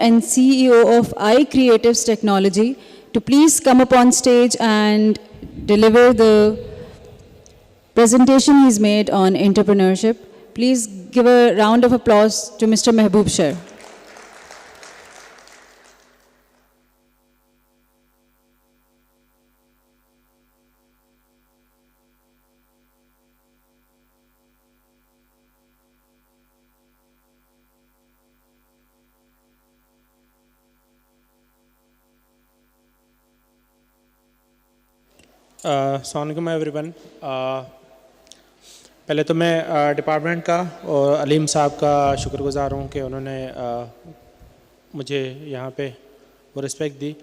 and CEO of iCreatives Technology, to please come up on stage and deliver the presentation he's made on entrepreneurship. Please give a round of applause to Mr. Mehboob Sher. अस्सलामुअलैकुम everyone. पहले तो मैं department का और अलीम साहब का शुक्रगुजार हूँ कि उन्होंने मुझे यहाँ पे वो रिस्पेक्ट दी।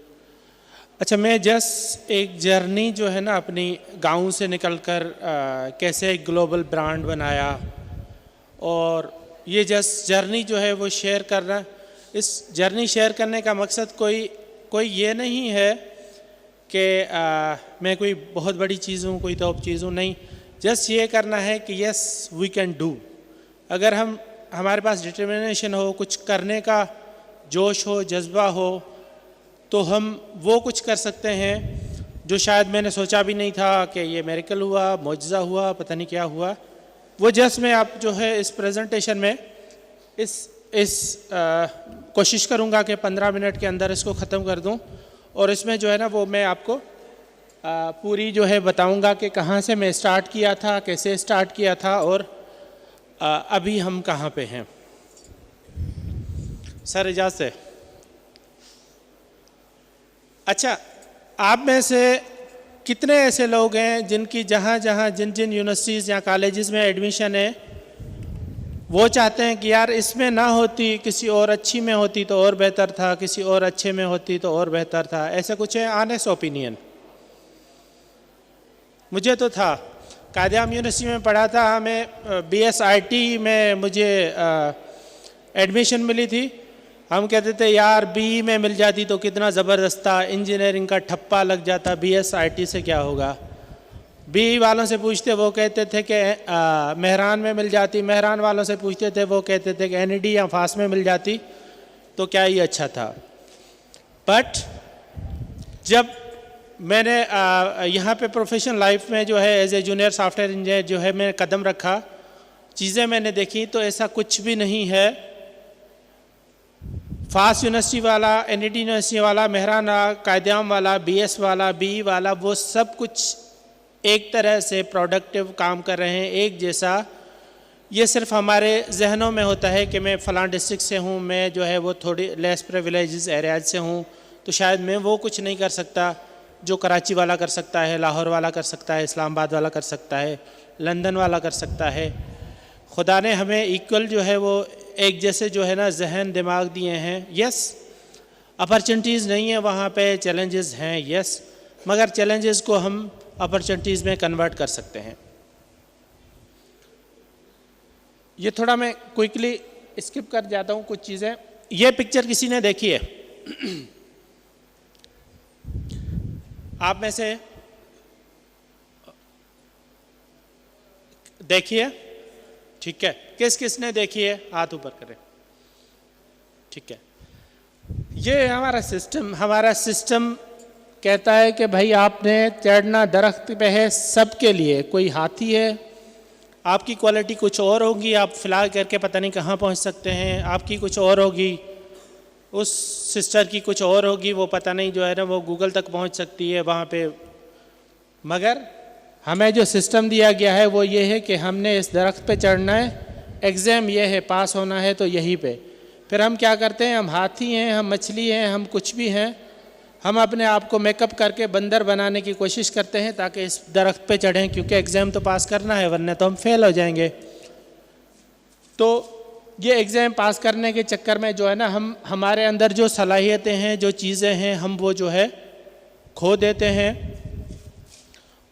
अच्छा, मैं जस्ट एक जर्नी जो है ना अपनी गांव से निकलकर कैसे एक ग्लोबल ब्रांड बनाया, और ये जस्ट जर्नी जो है वो शेयर करना। इस जर्नी शेयर करने का मकसद कोई ये नहीं है कि मैं कोई बहुत बड़ी चीज़ हूँ, कोई टॉप चीज़ हूँ, नहीं। जस्ट ये करना है कि यस वी कैन डू। अगर हमारे पास डिटर्मिनेशन हो, कुछ करने का जोश हो, जज्बा हो, तो हम वो कुछ कर सकते हैं जो शायद मैंने सोचा भी नहीं था कि ये मिरेकल हुआ, मौजज़ा हुआ, पता नहीं क्या हुआ। वो जस्ट मैं आप जो है इस प्रेजेंटेशन में कोशिश करूँगा कि 15 मिनट के अंदर इसको ख़त्म कर दूँ, और इसमें जो है ना वो मैं आपको पूरी जो है बताऊंगा कि कहाँ से मैं स्टार्ट किया था, कैसे स्टार्ट किया था, और अभी हम कहाँ पे हैं। सर इजाज़त है। अच्छा, आप में से कितने ऐसे लोग हैं जिनकी जिन यूनिवर्सिटीज़ या कॉलेजेस में एडमिशन है, वो चाहते हैं कि यार इसमें ना होती, किसी और अच्छी में होती तो और बेहतर था, किसी और अच्छे में होती तो और बेहतर था। ऐसा कुछ है ऑनेस्ट ओपिनियन? मुझे तो था। कायद-ए-आम यूनिवर्सिटी में पढ़ा था, हमें BSIT में मुझे एडमिशन मिली थी। हम कहते थे यार BE में मिल जाती तो कितना ज़बरदस्त था, इंजीनियरिंग का ठप्पा लग जाता, BSIT से क्या होगा। BE वालों से पूछते, वो कहते थे कि मेहरान में मिल जाती, मेहरान वालों से पूछते थे, वो कहते थे कि NED या फास में मिल जाती तो क्या ही अच्छा था। बट जब मैंने यहाँ पे प्रोफेशनल लाइफ में जो है as a junior software engineer जो है मैंने कदम रखा, चीज़ें मैंने देखी, तो ऐसा कुछ भी नहीं है। फास यूनिवर्सिटी वाला, NED यूनिवर्सिटी वाला, मेहरान कायद-ए-आम वाला, BS वाला, BE वाला, वो सब कुछ एक तरह से प्रोडक्टिव काम कर रहे हैं, एक जैसा। ये सिर्फ हमारे जहनों में होता है कि मैं फ़लाँ डिस्ट्रिक्ट से हूँ, मैं जो है वो थोड़ी लेस प्रिविलेजेस एरियाज से हूँ, तो शायद मैं वो कुछ नहीं कर सकता जो कराची वाला कर सकता है, लाहौर वाला कर सकता है, इस्लामाबाद वाला कर सकता है, लंदन वाला कर सकता है। खुदा ने हमें इक्वल जो है वो एक जैसे जो है ना जहन दिमाग दिए हैं। यस, अपॉर्चुनिटीज़ नहीं है वहाँ पे, चैलेंजेस हैं, यस, मगर चैलेंजेस को हम अपॉर्चुनिटीज़ में कन्वर्ट कर सकते हैं। ये थोड़ा मैं क्विकली स्किप कर जाता हूँ कुछ चीज़ें। ये पिक्चर किसी ने देखी है? आप में से देखिए, ठीक है। किसने देखी है? हाथ ऊपर करें। ठीक है। ये हमारा सिस्टम कहता है कि भाई आपने चढ़ना दरख्त पे है सबके लिए। कोई हाथी है, आपकी क्वालिटी कुछ और होगी, आप फ्लाई करके पता नहीं कहाँ पहुँच सकते हैं, आपकी कुछ और होगी, उस सिस्टर की कुछ और होगी, वो पता नहीं जो है ना वो गूगल तक पहुँच सकती है वहाँ पे। मगर हमें जो सिस्टम दिया गया है वो ये है कि हमने इस दरख्त पे चढ़ना है, एग्ज़ाम ये है, पास होना है तो यहीं पे। फिर हम क्या करते हैं? हम हाथी हैं, हम मछली हैं, हम कुछ भी हैं, हम अपने आप को मेकअप करके बंदर बनाने की कोशिश करते हैं ताकि इस दरख्त पे चढ़ें, क्योंकि एग्ज़ाम तो पास करना है, वरना तो हम फेल हो जाएंगे। तो ये एग्ज़ाम पास करने के चक्कर में जो है ना हम हमारे अंदर जो सलाहियतें हैं, जो चीज़ें हैं, हम वो जो है खो देते हैं,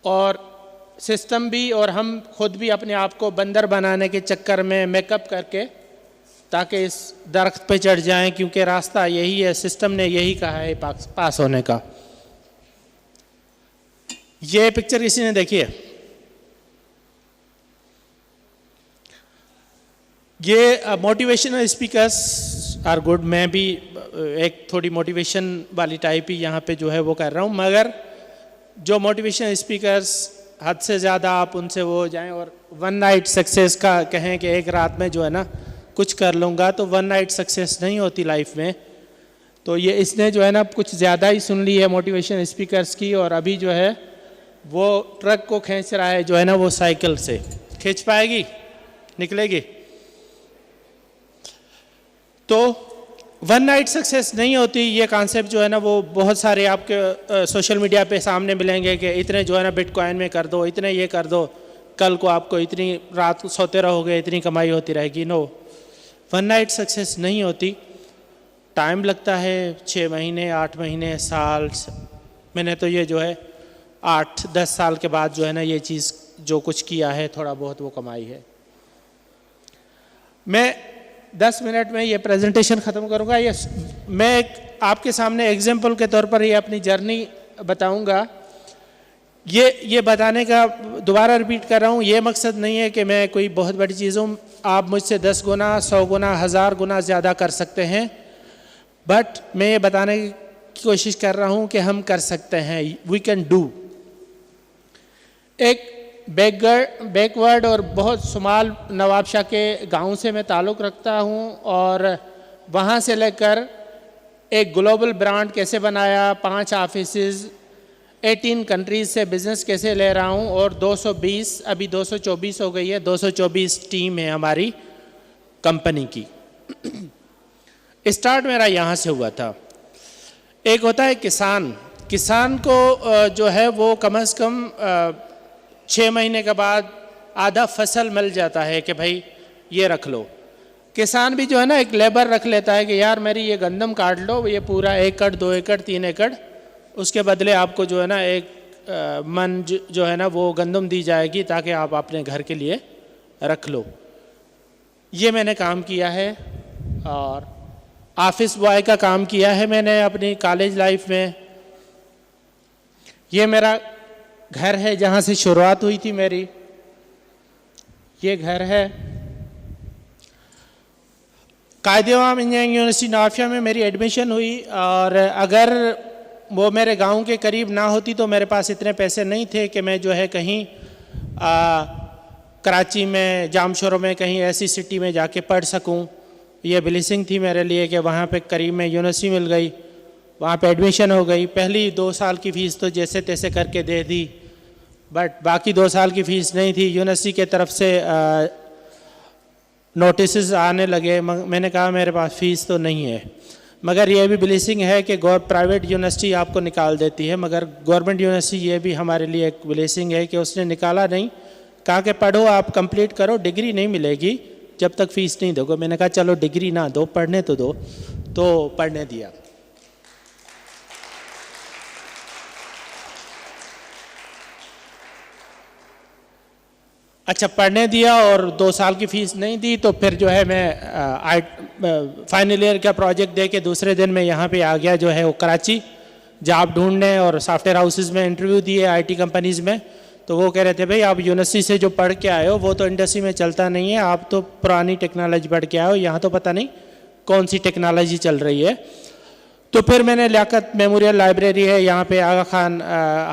और सिस्टम भी और हम खुद भी अपने आप को बंदर बनाने के चक्कर में मेकअप करके ताकि इस दरख्त पे चढ़ जाएं, क्योंकि रास्ता यही है, सिस्टम ने यही कहा है पास होने का। ये पिक्चर किसी ने देखी है? ये मोटिवेशनल स्पीकर्स आर गुड। मैं भी एक थोड़ी मोटिवेशन वाली टाइप ही यहाँ पे जो है वो कर रहा हूँ, मगर जो मोटिवेशन स्पीकर्स हद से ज़्यादा आप उनसे वो हो जाएं और वन नाइट सक्सेस का कहें कि एक रात में जो है ना कुछ कर लूँगा, तो वन नाइट सक्सेस नहीं होती लाइफ में। तो ये इसने जो है ना कुछ ज़्यादा ही सुन ली है मोटिवेशन स्पीकर्स की, और अभी जो है वो ट्रक को खींच रहा है जो है ना वो साइकिल से। खींच पाएगी? निकलेगी? तो वन नाइट सक्सेस नहीं होती, ये कॉन्सेप्ट जो है ना वो बहुत सारे आपके सोशल मीडिया पे सामने मिलेंगे कि इतने जो है ना बिटकॉइन में कर दो, इतने ये कर दो, कल को आपको इतनी रात को सोते रहोगे इतनी कमाई होती रहेगी। नो, वन नाइट सक्सेस नहीं होती, टाइम लगता है 6 महीने 8 महीने साल। मैंने तो ये जो है 8-10 साल के बाद जो है ना ये चीज़ जो कुछ किया है थोड़ा बहुत वो कमाई है। मैं 10 मिनट में ये प्रेजेंटेशन ख़त्म करूँगा। ये मैं एक आपके सामने एग्जाम्पल के तौर पर ये अपनी जर्नी बताऊँगा। ये बताने का दोबारा रिपीट कर रहा हूँ, ये मकसद नहीं है कि मैं कोई बहुत बड़ी चीज़ हूँ। आप मुझसे 10 गुना 100 गुना 1000 गुना ज़्यादा कर सकते हैं, बट मैं ये बताने की कोशिश कर रहा हूँ कि हम कर सकते हैं, वी कैन डू। एक बैकवर्ड और बहुत शुमाल नवाबशाह के गांव से मैं ताल्लुक़ रखता हूं, और वहां से लेकर एक ग्लोबल ब्रांड कैसे बनाया, 5 ऑफिसेज 18 कंट्रीज से बिज़नेस कैसे ले रहा हूं, और 220 अभी 224 हो गई है, 224 टीम है हमारी कंपनी की। स्टार्ट मेरा यहाँ से हुआ था। एक होता है किसान को जो है वो कम से कम 6 महीने के बाद आधा फसल मिल जाता है कि भाई ये रख लो। किसान भी जो है ना एक लेबर रख लेता है कि यार मेरी ये गंदम काट लो, ये पूरा 1 एकड़ 2 एकड़ 3 एकड़, उसके बदले आपको जो है ना एक मन जो है ना वो गंदम दी जाएगी ताकि आप अपने घर के लिए रख लो। ये मैंने काम किया है, और ऑफिस बॉय का काम किया है मैंने अपनी कॉलेज लाइफ में। ये मेरा घर है जहाँ से शुरुआत हुई थी मेरी, ये घर है। कायदे-ए-आम इंजीनियरिंग यूनिवर्सिटी नाफिया में मेरी एडमिशन हुई, और अगर वो मेरे गांव के करीब ना होती तो मेरे पास इतने पैसे नहीं थे कि मैं जो है कहीं कराची में, जामशोरों में, कहीं ऐसी सिटी में जाके पढ़ सकूं। ये ब्लेसिंग थी मेरे लिए कि वहाँ पे करीब में यूनिवर्सिटी मिल गई, वहाँ पे एडमिशन हो गई। पहली 2 साल की फ़ीस तो जैसे तैसे करके दे दी, बट बाकी 2 साल की फ़ीस नहीं थी। यूनिवर्सिटी के तरफ से नोटिस आने लगे, मैंने कहा मेरे पास फ़ीस तो नहीं है। मगर ये भी ब्लेसिंग है कि प्राइवेट यूनिवर्सिटी आपको निकाल देती है, मगर गवर्नमेंट यूनिवर्सिटी ये भी हमारे लिए एक ब्लेसिंग है कि उसने निकाला नहीं, कहा कि पढ़ो, आप कंप्लीट करो, डिग्री नहीं मिलेगी जब तक फ़ीस नहीं दोगे। मैंने कहा चलो डिग्री ना दो, पढ़ने तो दो, तो पढ़ने दिया। अच्छा, पढ़ने दिया और 2 साल की फ़ीस नहीं दी, तो फिर जो है मैं फाइनल ईयर का प्रोजेक्ट दे के दूसरे दिन मैं यहाँ पे आ गया जो है वो कराची, जॉब ढूंढने, और सॉफ्टवेयर हाउसेस में इंटरव्यू दिए IT कंपनीज़ में। तो वो कह रहे थे भाई आप यूनिवर्सिटी से जो पढ़ के आए हो वो तो इंडस्ट्री में चलता नहीं है, आप तो पुरानी टेक्नोलॉजी पढ़ के आए हो, यहाँ तो पता नहीं कौन सी टेक्नोलॉजी चल रही है। तो फिर मैंने लियाकत मेमोरियल लाइब्रेरी है यहाँ पे आगा खान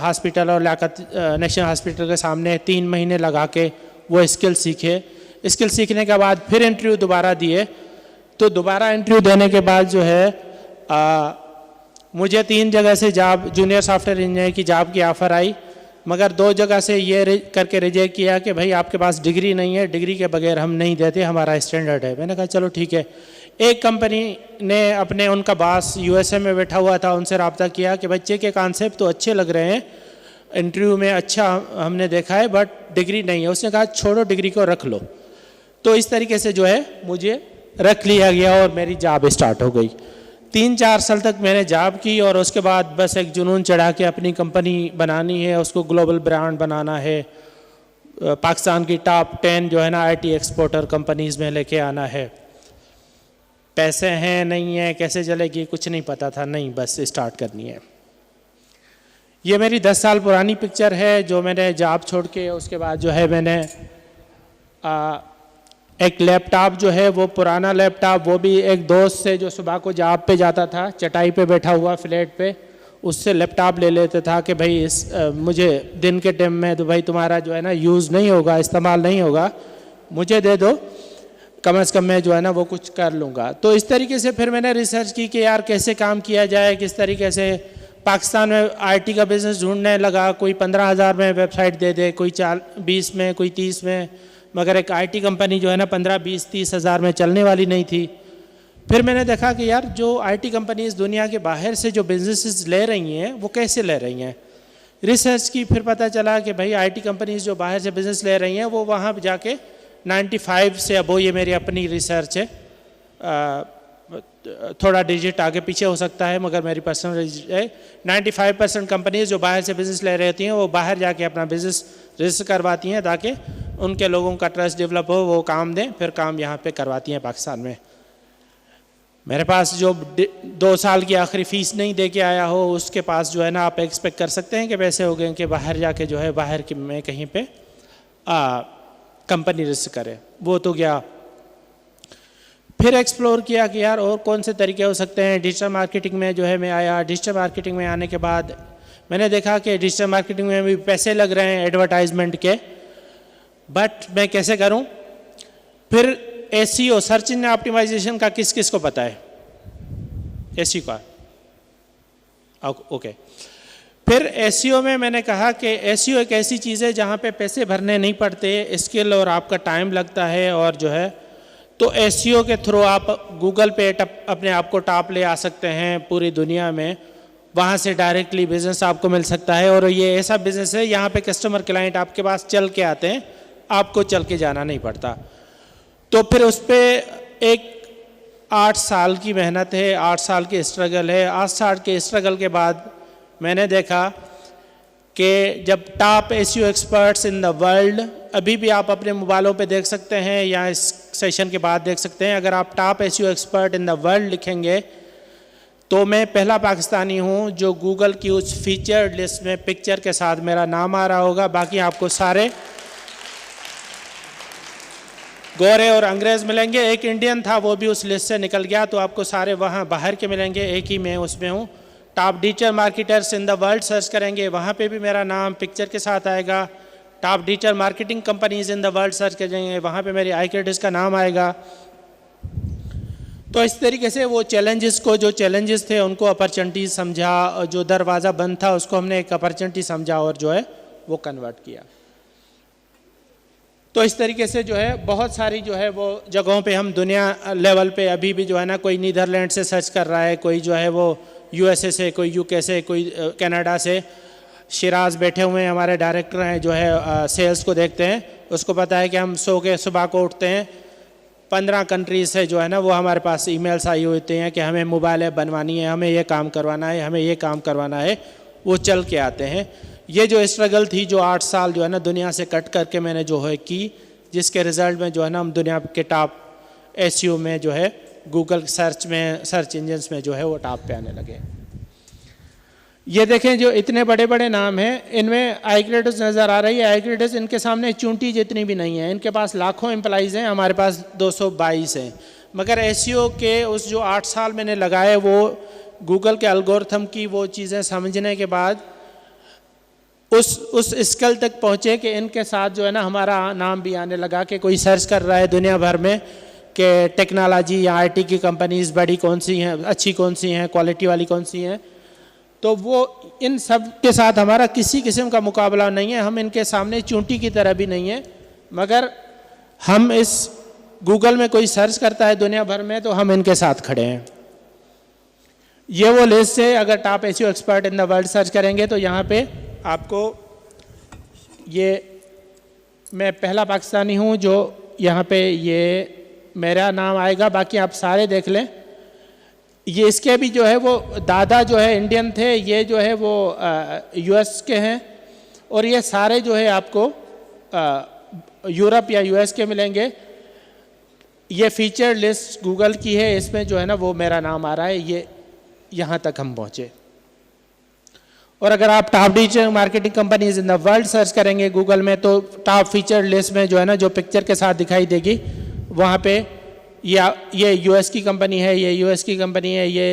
हॉस्पिटल और लियाकत नेशनल हॉस्पिटल के सामने 3 महीने लगा के वो स्किल सीखे। स्किल सीखने के बाद फिर इंटरव्यू दोबारा दिए। तो दोबारा इंटरव्यू देने के बाद जो है मुझे 3 जगह से जॉब, जूनियर सॉफ्टवेयर इंजीनियर की जॉब की ऑफ़र आई, मगर 2 जगह से ये करके रिजेक्ट किया कि भाई आपके पास डिग्री नहीं है, डिग्री के बगैर हम नहीं देते, हमारा स्टैंडर्ड है। मैंने कहा चलो ठीक है। एक कंपनी ने अपने, उनका बॉस USA में बैठा हुआ था, उनसे रब्ता किया कि बच्चे के कॉन्सेप्ट तो अच्छे लग रहे हैं, इंटरव्यू में अच्छा हमने देखा है, बट डिग्री नहीं है। उसने कहा छोड़ो, डिग्री को रख लो। तो इस तरीके से जो है मुझे रख लिया गया और मेरी जॉब स्टार्ट हो गई। 3-4 साल तक मैंने जॉब की, और उसके बाद बस एक जुनून चढ़ा के अपनी कंपनी बनानी है, उसको ग्लोबल ब्रांड बनाना है, पाकिस्तान की टॉप 10 जो है ना IT एक्सपोर्टर कंपनीज़ में लेके आना है। पैसे हैं नहीं है, कैसे चलेगी कुछ नहीं पता था, नहीं बस स्टार्ट करनी है। ये मेरी 10 साल पुरानी पिक्चर है जो मैंने जॉब छोड़ के उसके बाद जो है मैंने एक लैपटॉप जो है वो पुराना लैपटॉप, वो भी एक दोस्त से जो सुबह को जॉब पे जाता था, चटाई पे बैठा हुआ फ्लैट पे, उससे लैपटॉप ले लेता था कि भाई मुझे दिन के टाइम में तो भाई तुम्हारा जो है ना यूज़ नहीं होगा, इस्तेमाल नहीं होगा, मुझे दे दो, कम से कम मैं जो है ना वो कुछ कर लूँगा। तो इस तरीके से फिर मैंने रिसर्च की कि यार कैसे काम किया जाए, किस तरीके से पाकिस्तान में आईटी का बिज़नेस ढूंढने लगा। कोई 15,000 में वेबसाइट दे दे, कोई 20 में, कोई 30 में, मगर एक आईटी कंपनी जो है ना 15, 20, 30 हज़ार में चलने वाली नहीं थी। फिर मैंने देखा कि यार जो आईटी कंपनीज दुनिया के बाहर से जो बिजनेसेस ले रही हैं वो कैसे ले रही हैं। रिसर्च की, फिर पता चला कि भाई आईटी कंपनीज जो बाहर से बिज़नेस ले रही हैं वो वहाँ जाके 95 से अबो, ये मेरी अपनी रिसर्च है, थोड़ा डिजिट आगे पीछे हो सकता है मगर मेरी पर्सनल है, 95% कंपनीज जो बाहर से बिज़नेस ले रही हैं वो बाहर जाके अपना बिज़नेस रजिस्टर करवाती हैं ताकि उनके लोगों का ट्रस्ट डेवलप हो, वो काम दें, फिर काम यहाँ पे करवाती हैं पाकिस्तान में। मेरे पास जो 2 साल की आखिरी फ़ीस नहीं दे के आया हो उसके पास जो है ना आप एक्सपेक्ट कर सकते हैं कि पैसे हो गए कि बाहर जाके जो है बाहर की में कहीं पे कंपनी रजिस्टर करे। वो तो गया। फिर एक्सप्लोर किया कि यार और कौन से तरीके हो सकते हैं। डिजिटल मार्केटिंग में जो है मैं आया। डिजिटल मार्केटिंग में आने के बाद मैंने देखा कि डिजिटल मार्केटिंग में भी पैसे लग रहे हैं एडवर्टाइजमेंट के, बट मैं कैसे करूं। फिर एसईओ, सर्च इंजन ऑप्टिमाइजेशन का किस किस को पता है? एसईओ का, ओके। फिर एसईओ में मैंने कहा कि एसईओ एक ऐसी चीज़ है जहाँ पे पैसे भरने नहीं पड़ते, स्किल और आपका टाइम लगता है, और जो है तो एसईओ के थ्रू आप गूगल पे अपने आप को टॉप ले आ सकते हैं पूरी दुनिया में। वहाँ से डायरेक्टली बिजनेस आपको मिल सकता है, और ये ऐसा बिजनेस है यहाँ पे कस्टमर क्लाइंट आपके पास चल के आते हैं, आपको चल के जाना नहीं पड़ता। तो फिर उस पर एक 8 साल की मेहनत है, 8 साल की स्ट्रगल है। 8 साल के स्ट्रगल के बाद मैंने देखा कि जब top SEO experts in the world, अभी भी आप अपने मोबाइलों पे देख सकते हैं या इस सेशन के बाद देख सकते हैं, अगर आप top SEO expert in the world लिखेंगे तो मैं पहला पाकिस्तानी हूँ जो गूगल की उस फीचर्ड लिस्ट में पिक्चर के साथ मेरा नाम आ रहा होगा। बाकी आपको सारे गोरे और अंग्रेज़ मिलेंगे। एक इंडियन था वो भी उस लिस्ट से निकल गया, तो आपको सारे वहाँ बाहर के मिलेंगे, एक ही मैं उसमें हूँ। Top digital marketers in the world search करेंगे, वहाँ पे भी मेरा नाम पिक्चर के साथ आएगा। Top digital marketing companies in the world search करेंगे, वहाँ पे मेरी iCredits का नाम आएगा। तो इस तरीके से वो चैलेंजेस को, जो चैलेंजेस थे उनको अपॉर्चुनिटी समझा, और जो दरवाज़ा बंद था उसको हमने एक अपॉर्चुनिटी समझा और जो है वो कन्वर्ट किया। तो इस तरीके से जो है बहुत सारी जो है वो जगहों पे हम दुनिया लेवल पे अभी भी जो है ना, कोई नीदरलैंड से सर्च कर रहा है, कोई जो है वो यूएसए से, कोई यूके से, कोई कनाडा से। शिराज बैठे हुए हैं हमारे डायरेक्टर हैं जो है सेल्स को देखते हैं, उसको पता है कि हम सो के सुबह को उठते हैं, 15 कंट्रीज से जो है ना वो हमारे पास ईमेल्स आई होते हैं कि हमें मोबाइल ऐप बनवानी है, हमें ये काम करवाना है, हमें ये काम करवाना है, वो चल के आते हैं। ये जो स्ट्रगल थी जो 8 साल जो है ना दुनिया से कट करके मैंने जो है की, जिसके रिज़ल्ट में जो है ना हम दुनिया के टॉप एसईओ में जो है गूगल सर्च में, सर्च इंजन्स में जो है वो टॉप पे आने लगे। ये देखें जो इतने बड़े बड़े नाम हैं, इनमें iCredits नज़र आ रही है। iCredits इनके सामने चूंटी जितनी भी नहीं है। इनके पास लाखों एम्प्लॉइज़ हैं, हमारे पास 222 हैं। मगर एसईओ के उस जो 8 साल मैंने लगाए, वो गूगल के एल्गोरिथम की वो चीज़ें समझने के बाद उस स्किल तक पहुँचे कि इनके साथ जो है ना हमारा नाम भी आने लगा कि कोई सर्च कर रहा है दुनिया भर में कि टेक्नोलॉजी या आईटी की कंपनीज बड़ी कौन सी हैं, अच्छी कौन सी हैं, क्वालिटी वाली कौन सी हैं। तो वो इन सब के साथ हमारा किसी किस्म का मुकाबला नहीं है, हम इनके सामने चूंटी की तरह भी नहीं है। मगर हम इस गूगल में कोई सर्च करता है दुनिया भर में तो हम इनके साथ खड़े हैं। ये वो लिस्ट है, अगर top SEO expert in the world search करेंगे तो यहाँ पे आपको ये मैं पहला पाकिस्तानी हूँ जो यहाँ पे ये मेरा नाम आएगा। बाकी आप सारे देख लें। ये इसके भी जो है वो दादा जो है इंडियन थे, ये जो है वो यूएस के हैं, और ये सारे जो है आपको यूरोप या यूएस के मिलेंगे। ये फीचर लिस्ट गूगल की है, इसमें जो है ना वो मेरा नाम आ रहा है। ये यहाँ तक हम पहुँचे। और अगर आप top digital marketing companies in the world search करेंगे गूगल में तो टॉप फीचर लिस्ट में जो है ना जो पिक्चर के साथ दिखाई देगी वहाँ पे ये यूएस की कंपनी है, ये यूएस की कंपनी है, ये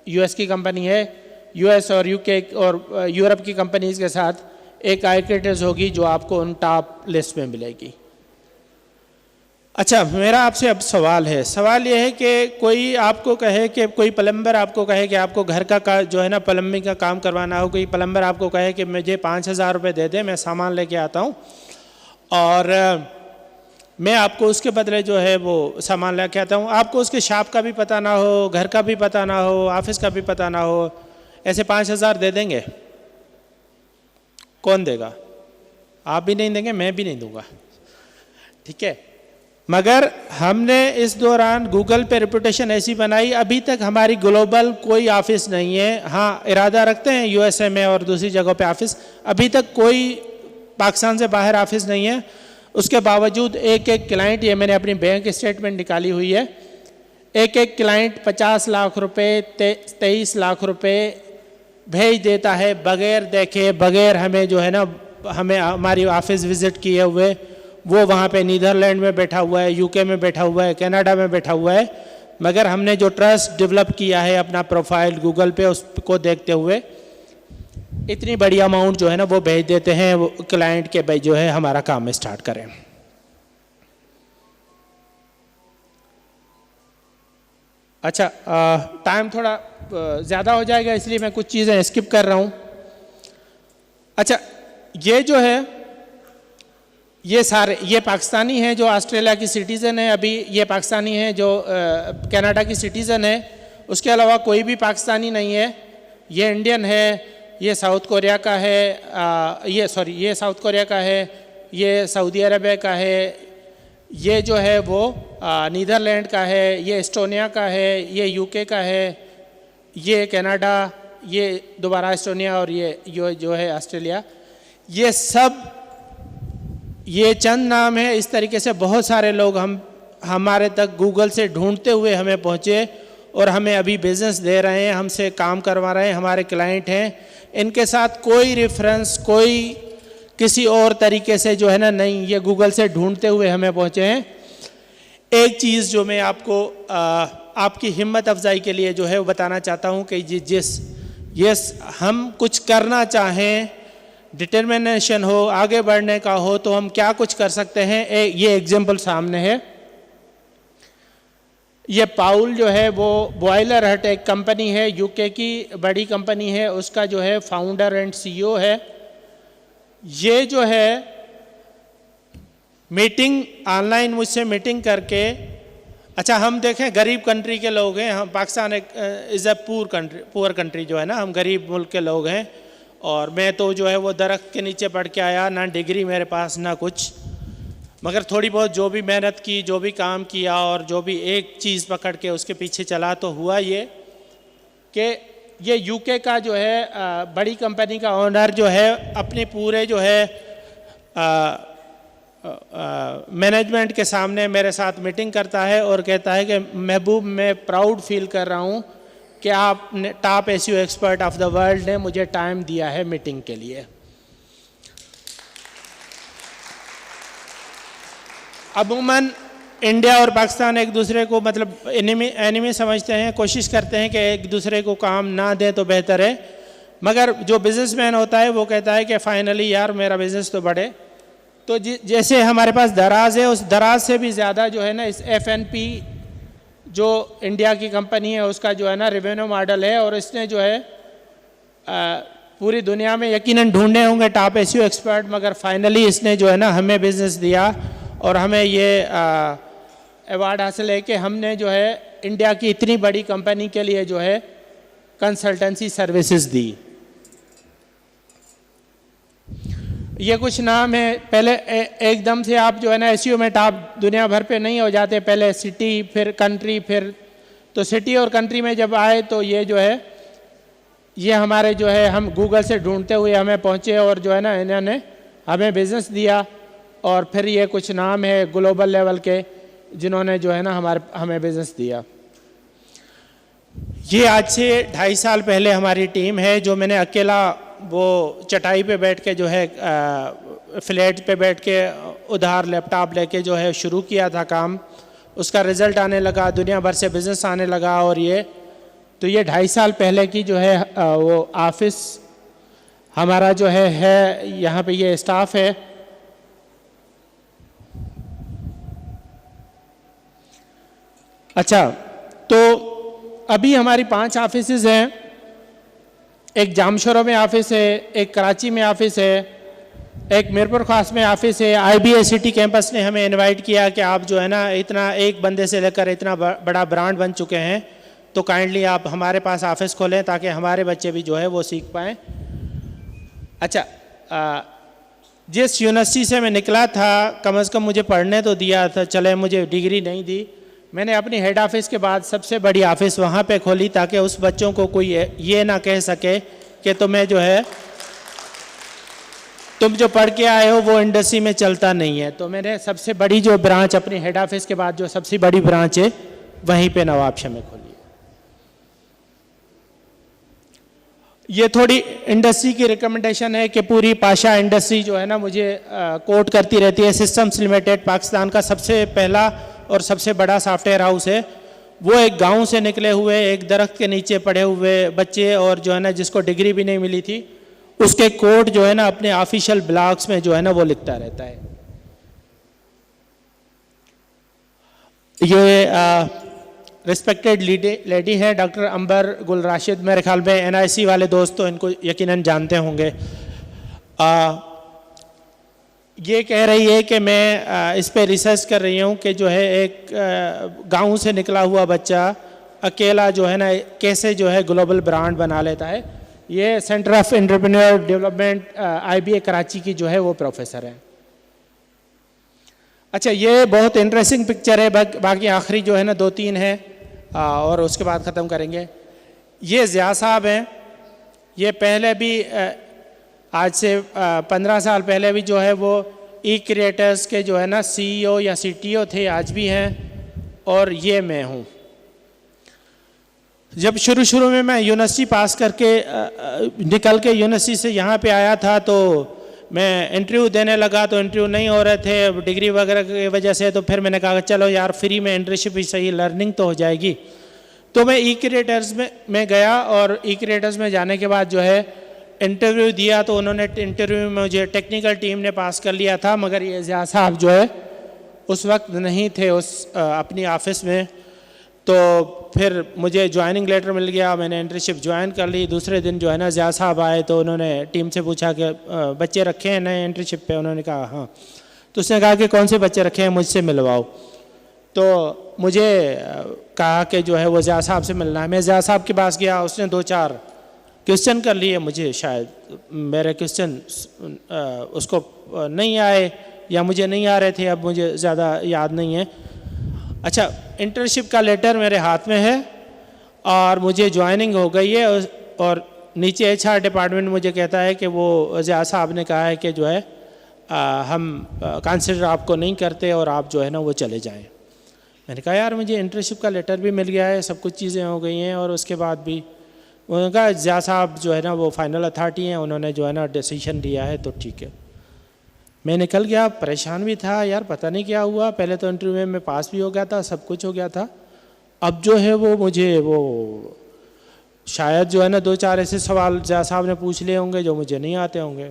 यूएस की कंपनी है, यूएस और यूके और यूरोप की कंपनीज के साथ एक आईक्रेटर्स होगी जो आपको उन टॉप लिस्ट में मिलेगी। अच्छा, मेरा आपसे अब सवाल ये है कि कोई आपको कहे कि कोई प्लम्बर आपको कहे कि आपको घर का जो है ना प्लम्बिंग का काम करवाना हो, कोई प्लम्बर आपको कहे कि मुझे 5,000 रुपये दे दे, मैं सामान लेके आता हूँ और मैं आपको उसके बदले जो है वो सामान लेके आता हूँ, आपको उसके शॉप का भी पता ना हो, घर का भी पता ना हो, ऑफिस का भी पता ना हो, ऐसे 5,000 दे देंगे? कौन देगा? आप भी नहीं देंगे, मैं भी नहीं दूंगा, ठीक है। मगर हमने इस दौरान गूगल पे रेपुटेशन ऐसी बनाई, अभी तक हमारी ग्लोबल कोई ऑफिस नहीं है। हाँ, इरादा रखते हैं यूएसए में और दूसरी जगहों पे ऑफिस, अभी तक कोई पाकिस्तान से बाहर ऑफिस नहीं है। उसके बावजूद एक एक क्लाइंट, ये मैंने अपनी बैंक स्टेटमेंट निकाली हुई है, एक एक क्लाइंट 50 लाख रुपए 23 लाख रुपए भेज देता है बगैर देखे, बगैर हमें जो है ना, हमें हमारी ऑफिस विजिट किए हुए। वो वहाँ पे नीदरलैंड में बैठा हुआ है, यूके में बैठा हुआ है, कनाडा में बैठा हुआ है, मगर हमने जो ट्रस्ट डेवलप किया है अपना प्रोफाइल गूगल पे, उसको देखते हुए इतनी बड़ी अमाउंट जो है ना वो भेज देते हैं वो क्लाइंट के, भाई जो है हमारा काम स्टार्ट करें। अच्छा, टाइम थोड़ा ज़्यादा हो जाएगा इसलिए मैं कुछ चीज़ें स्किप कर रहा हूँ। अच्छा, ये जो है ये सारे ये पाकिस्तानी हैं जो ऑस्ट्रेलिया की सिटीज़न है, अभी ये पाकिस्तानी हैं जो कनाडा की सिटीज़न है, उसके अलावा कोई भी पाकिस्तानी नहीं है। ये इंडियन है, ये साउथ कोरिया का है, ये साउथ कोरिया का है, ये सऊदी अरबिया का है, ये जो है वो नीदरलैंड का है, ये एस्टोनिया का है, ये यूके का है, ये कनाडा, ये दोबारा एस्टोनिया और ये जो है ऑस्ट्रेलिया। ये सब, ये चंद नाम है। इस तरीके से बहुत सारे लोग हमारे तक गूगल से ढूंढते हुए हमें पहुँचे और हमें अभी बिज़नेस दे रहे हैं, हमसे काम करवा रहे हैं, हमारे क्लाइंट हैं। इनके साथ कोई रेफरेंस, कोई किसी और तरीके से जो है ना नहीं, ये गूगल से ढूंढते हुए हमें पहुँचे हैं। एक चीज़ जो मैं आपको आपकी हिम्मत अफजाई के लिए जो है वो बताना चाहता हूँ कि हम कुछ करना चाहें, डिटर्मिनेशन हो, आगे बढ़ने का हो, तो हम क्या कुछ कर सकते हैं। ये एग्जाम्पल सामने है। ये पाउल जो है वो बॉयलर हट एक कंपनी है, यूके की बड़ी कंपनी है, उसका जो है फाउंडर एंड सीईओ है। ये जो है मीटिंग ऑनलाइन मुझसे मीटिंग करके, अच्छा हम देखें गरीब कंट्री के लोग हैं हम, पाकिस्तान एक इज़ अ पुअर कंट्री जो है ना, हम गरीब मुल्क के लोग हैं। और मैं तो जो है वो दरख्त के नीचे पढ़ के आया, ना डिग्री मेरे पास ना कुछ, मगर थोड़ी बहुत जो भी मेहनत की, जो भी काम किया और जो भी एक चीज़ पकड़ के उसके पीछे चला, तो हुआ ये कि ये यूके का जो है बड़ी कंपनी का ओनर जो है अपने पूरे जो है मैनेजमेंट के सामने मेरे साथ मीटिंग करता है और कहता है कि महबूब, मैं प्राउड फील कर रहा हूँ कि आपने top SEO expert of the world ने मुझे टाइम दिया है मीटिंग के लिए। अमूमन इंडिया और पाकिस्तान एक दूसरे को मतलब एनिमी समझते हैं, कोशिश करते हैं कि एक दूसरे को काम ना दें तो बेहतर है, मगर जो बिजनेसमैन होता है वो कहता है कि फाइनली यार मेरा बिजनेस तो बढ़े। तो जैसे हमारे पास दराज है, उस दराज से भी ज़्यादा जो है ना इस FNP जो इंडिया की कंपनी है उसका जो है ना रेवेन्यू मॉडल है, और इसने जो है पूरी दुनिया में यकीनन ढूंढे होंगे टॉप एसईओ एक्सपर्ट, मगर फाइनली इसने जो है ना हमें बिजनेस दिया और हमें ये अवार्ड हासिल है कि हमने जो है इंडिया की इतनी बड़ी कंपनी के लिए जो है कंसल्टेंसी सर्विसेज दी। ये कुछ नाम है। पहले एकदम से आप जो है ना एसईओ में टॉप दुनिया भर पे नहीं हो जाते, पहले सिटी फिर कंट्री, फिर तो सिटी और कंट्री में जब आए तो ये जो है ये हमारे जो है हम गूगल से ढूंढते हुए हमें पहुँचे और जो है ना इन्होंने हमें बिज़नेस दिया। और फिर ये कुछ नाम है ग्लोबल लेवल के जिन्होंने जो है ना हमें बिज़नेस दिया। ये आज से 2.5 साल पहले हमारी टीम है जो मैंने अकेला वो चटाई पे बैठ के जो है फ्लैट पे बैठ के उधार लैपटॉप लेके जो है शुरू किया था काम, उसका रिज़ल्ट आने लगा, दुनिया भर से बिज़नेस आने लगा। और ये 2.5 साल पहले की जो है वो ऑफिस हमारा जो है यहाँ पे ये स्टाफ है। अच्छा, तो अभी हमारी 5 ऑफिसेज हैं। एक जामशोरा में ऑफिस है, एक कराची में ऑफिस है, एक मीरपुर खास में ऑफिस है। IBA सिटी कैंपस ने हमें इनवाइट किया कि आप जो है ना इतना एक बंदे से लेकर इतना बड़ा ब्रांड बन चुके हैं, तो काइंडली आप हमारे पास ऑफिस खोलें ताकि हमारे बच्चे भी जो है वो सीख पाएँ। अच्छा, जिस यूनिवर्सिटी से मैं निकला था, कम से कम मुझे पढ़ने तो दिया था, चले मुझे डिग्री नहीं दी, मैंने अपनी हेड ऑफिस के बाद सबसे बड़ी ऑफिस वहाँ पे खोली ताकि उस बच्चों को कोई ये ना कह सके कि तुम्हें जो है तुम जो पढ़ के आए हो वो इंडस्ट्री में चलता नहीं है। तो मैंने सबसे बड़ी जो ब्रांच अपनी हेड ऑफिस के बाद जो सबसे बड़ी ब्रांच है वहीं पे नवाबशाह में खोली। ये थोड़ी इंडस्ट्री की रिकमेंडेशन है कि पूरी पाशा इंडस्ट्री जो है ना मुझे कोट करती रहती है। सिस्टम्स लिमिटेड पाकिस्तान का सबसे पहला और सबसे बड़ा सॉफ्टवेयर हाउस है। वो एक गांव से निकले हुए एक दरख्त के नीचे पड़े हुए बच्चे और जो है ना जिसको डिग्री भी नहीं मिली थी, उसके कोड जो है ना अपने ऑफिशियल ब्लॉग्स में जो है ना वो लिखता रहता है। ये रिस्पेक्टेड लेडी है डॉक्टर अंबर गुल राशिद, मेरे ख्याल में NIC वाले दोस्त तो इनको यकीनन जानते होंगे। ये कह रही है कि मैं इस पे रिसर्च कर रही हूँ कि जो है एक गांव से निकला हुआ बच्चा अकेला जो है ना कैसे जो है ग्लोबल ब्रांड बना लेता है। ये centre of entrepreneur development IBA Karachi की जो है वो प्रोफेसर है। अच्छा, ये बहुत इंटरेस्टिंग पिक्चर है, बाकी आखिरी जो है ना 2-3 है और उसके बाद ख़त्म करेंगे। ये ज़िया साहब हैं, ये पहले भी आज से 15 साल पहले भी जो है वो E-क्रिएटर्स के जो है ना CEO या CTO थे, आज भी हैं। और ये मैं हूँ। जब शुरू में मैं यूनिवर्सिटी पास करके निकल के यूनिवर्सिटी से यहाँ पे आया था तो मैं इंटरव्यू देने लगा, तो इंटरव्यू नहीं हो रहे थे डिग्री वगैरह की वजह से। तो फिर मैंने कहा चलो यार फ्री में इंटर्नशिप भी सही, लर्निंग तो हो जाएगी। तो मैं E-क्रिएटर्स में गया और E-क्रिएटर्स में जाने के बाद जो है इंटरव्यू दिया, तो उन्होंने इंटरव्यू में मुझे टेक्निकल टीम ने पास कर लिया था, मगर ये ज़िया साहब जो है उस वक्त नहीं थे उस अपनी ऑफिस में। तो फिर मुझे ज्वाइनिंग लेटर मिल गया, मैंने इंटर्नशिप ज्वाइन कर ली। दूसरे दिन जो है ना ज़िया साहब आए तो उन्होंने टीम से पूछा कि बच्चे रखे हैं नए इंटर्नशिप पे? उन्होंने कहा हाँ। तो उसने कहा कि कौन से बच्चे रखे हैं, मुझसे मिलवाओ। तो मुझे कहा कि जो है वो ज़िया साहब से मिलना है। मैं ज़िया साहब के पास गया, उसने 2-4 क्वेश्चन कर लिए मुझे, शायद मेरे क्वेश्चन उसको नहीं आए या मुझे नहीं आ रहे थे, अब मुझे ज़्यादा याद नहीं है। अच्छा, इंटर्नशिप का लेटर मेरे हाथ में है और मुझे ज्वाइनिंग हो गई है। और नीचे HR डिपार्टमेंट मुझे कहता है कि वो ज़िया साहब ने कहा है कि जो है हम कंसिडर आपको नहीं करते और आप जो है ना वो चले जाएं। मैंने कहा यार मुझे इंटर्नशिप का लेटर भी मिल गया है, सब कुछ चीज़ें हो गई हैं और उसके बाद भी। उन्होंने कहा ज़िया साहब जो है ना वो फाइनल अथॉरिटी हैं, उन्होंने जो है ना डिसीजन दिया है तो ठीक है। मैं निकल गया, परेशान भी था यार, पता नहीं क्या हुआ। पहले तो इंटरव्यू में पास भी हो गया था, सब कुछ हो गया था। अब जो है वो मुझे वो शायद जो है ना 2-4 ऐसे सवाल ज़िया साहब ने पूछ लिए होंगे जो मुझे नहीं आते होंगे।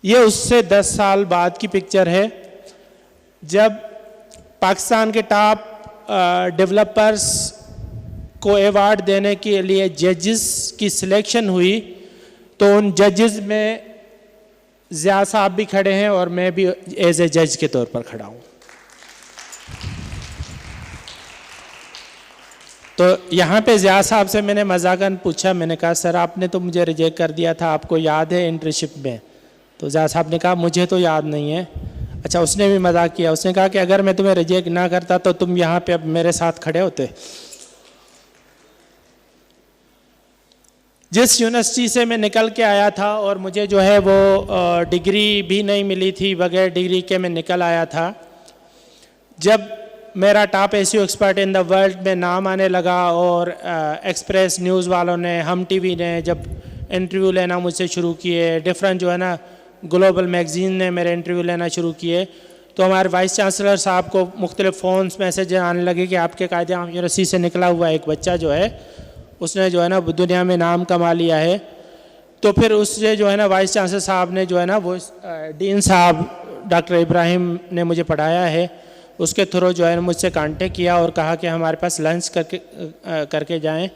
ये उससे 10 साल बाद की पिक्चर है, जब पाकिस्तान के टॉप डेवलपर्स को अवार्ड देने के लिए जजेस की सिलेक्शन हुई, तो उन जजेस में ज़िया साहब भी खड़े हैं और मैं भी एज ए जज के तौर पर खड़ा हूँ। तो यहाँ पे ज़िया साहब से मैंने मजाकन पूछा, मैंने कहा सर आपने तो मुझे रिजेक्ट कर दिया था, आपको याद है इंटर्नशिप में? तो ज़िया साहब ने कहा मुझे तो याद नहीं है। अच्छा, उसने भी मजाक किया, उसने कहा कि अगर मैं तुम्हें रिजेक्ट ना करता तो तुम यहाँ पे अब मेरे साथ खड़े होते। जिस यूनिवर्सिटी से मैं निकल के आया था और मुझे जो है वो डिग्री भी नहीं मिली थी, बगैर डिग्री के मैं निकल आया था, जब मेरा top SEO expert in the world में नाम आने लगा और एक्सप्रेस न्यूज़ वालों ने, हम TV ने जब इंटरव्यू लेना मुझसे शुरू किए, डिफरेंट जो है ना ग्लोबल मैगज़ीन ने मेरे इंटरव्यू लेना शुरू किए, तो हमारे वाइस चांसलर साहब को मुख्तलिफ़ फ़ोन्स मैसेज आने लगे कि आपके कायदे आम यूनिवर्सिटी से निकला हुआ एक बच्चा जो है उसने जो है ना दुनिया में नाम कमा लिया है। तो फिर उससे जो है ना वाइस चांसलर साहब ने जो है ना वो डीन साहब डॉक्टर इब्राहिम ने मुझे पढ़ाया है, उसके थ्रू जो है ना मुझसे कांटेक्ट किया और कहा कि हमारे पास लंच करके जाएं।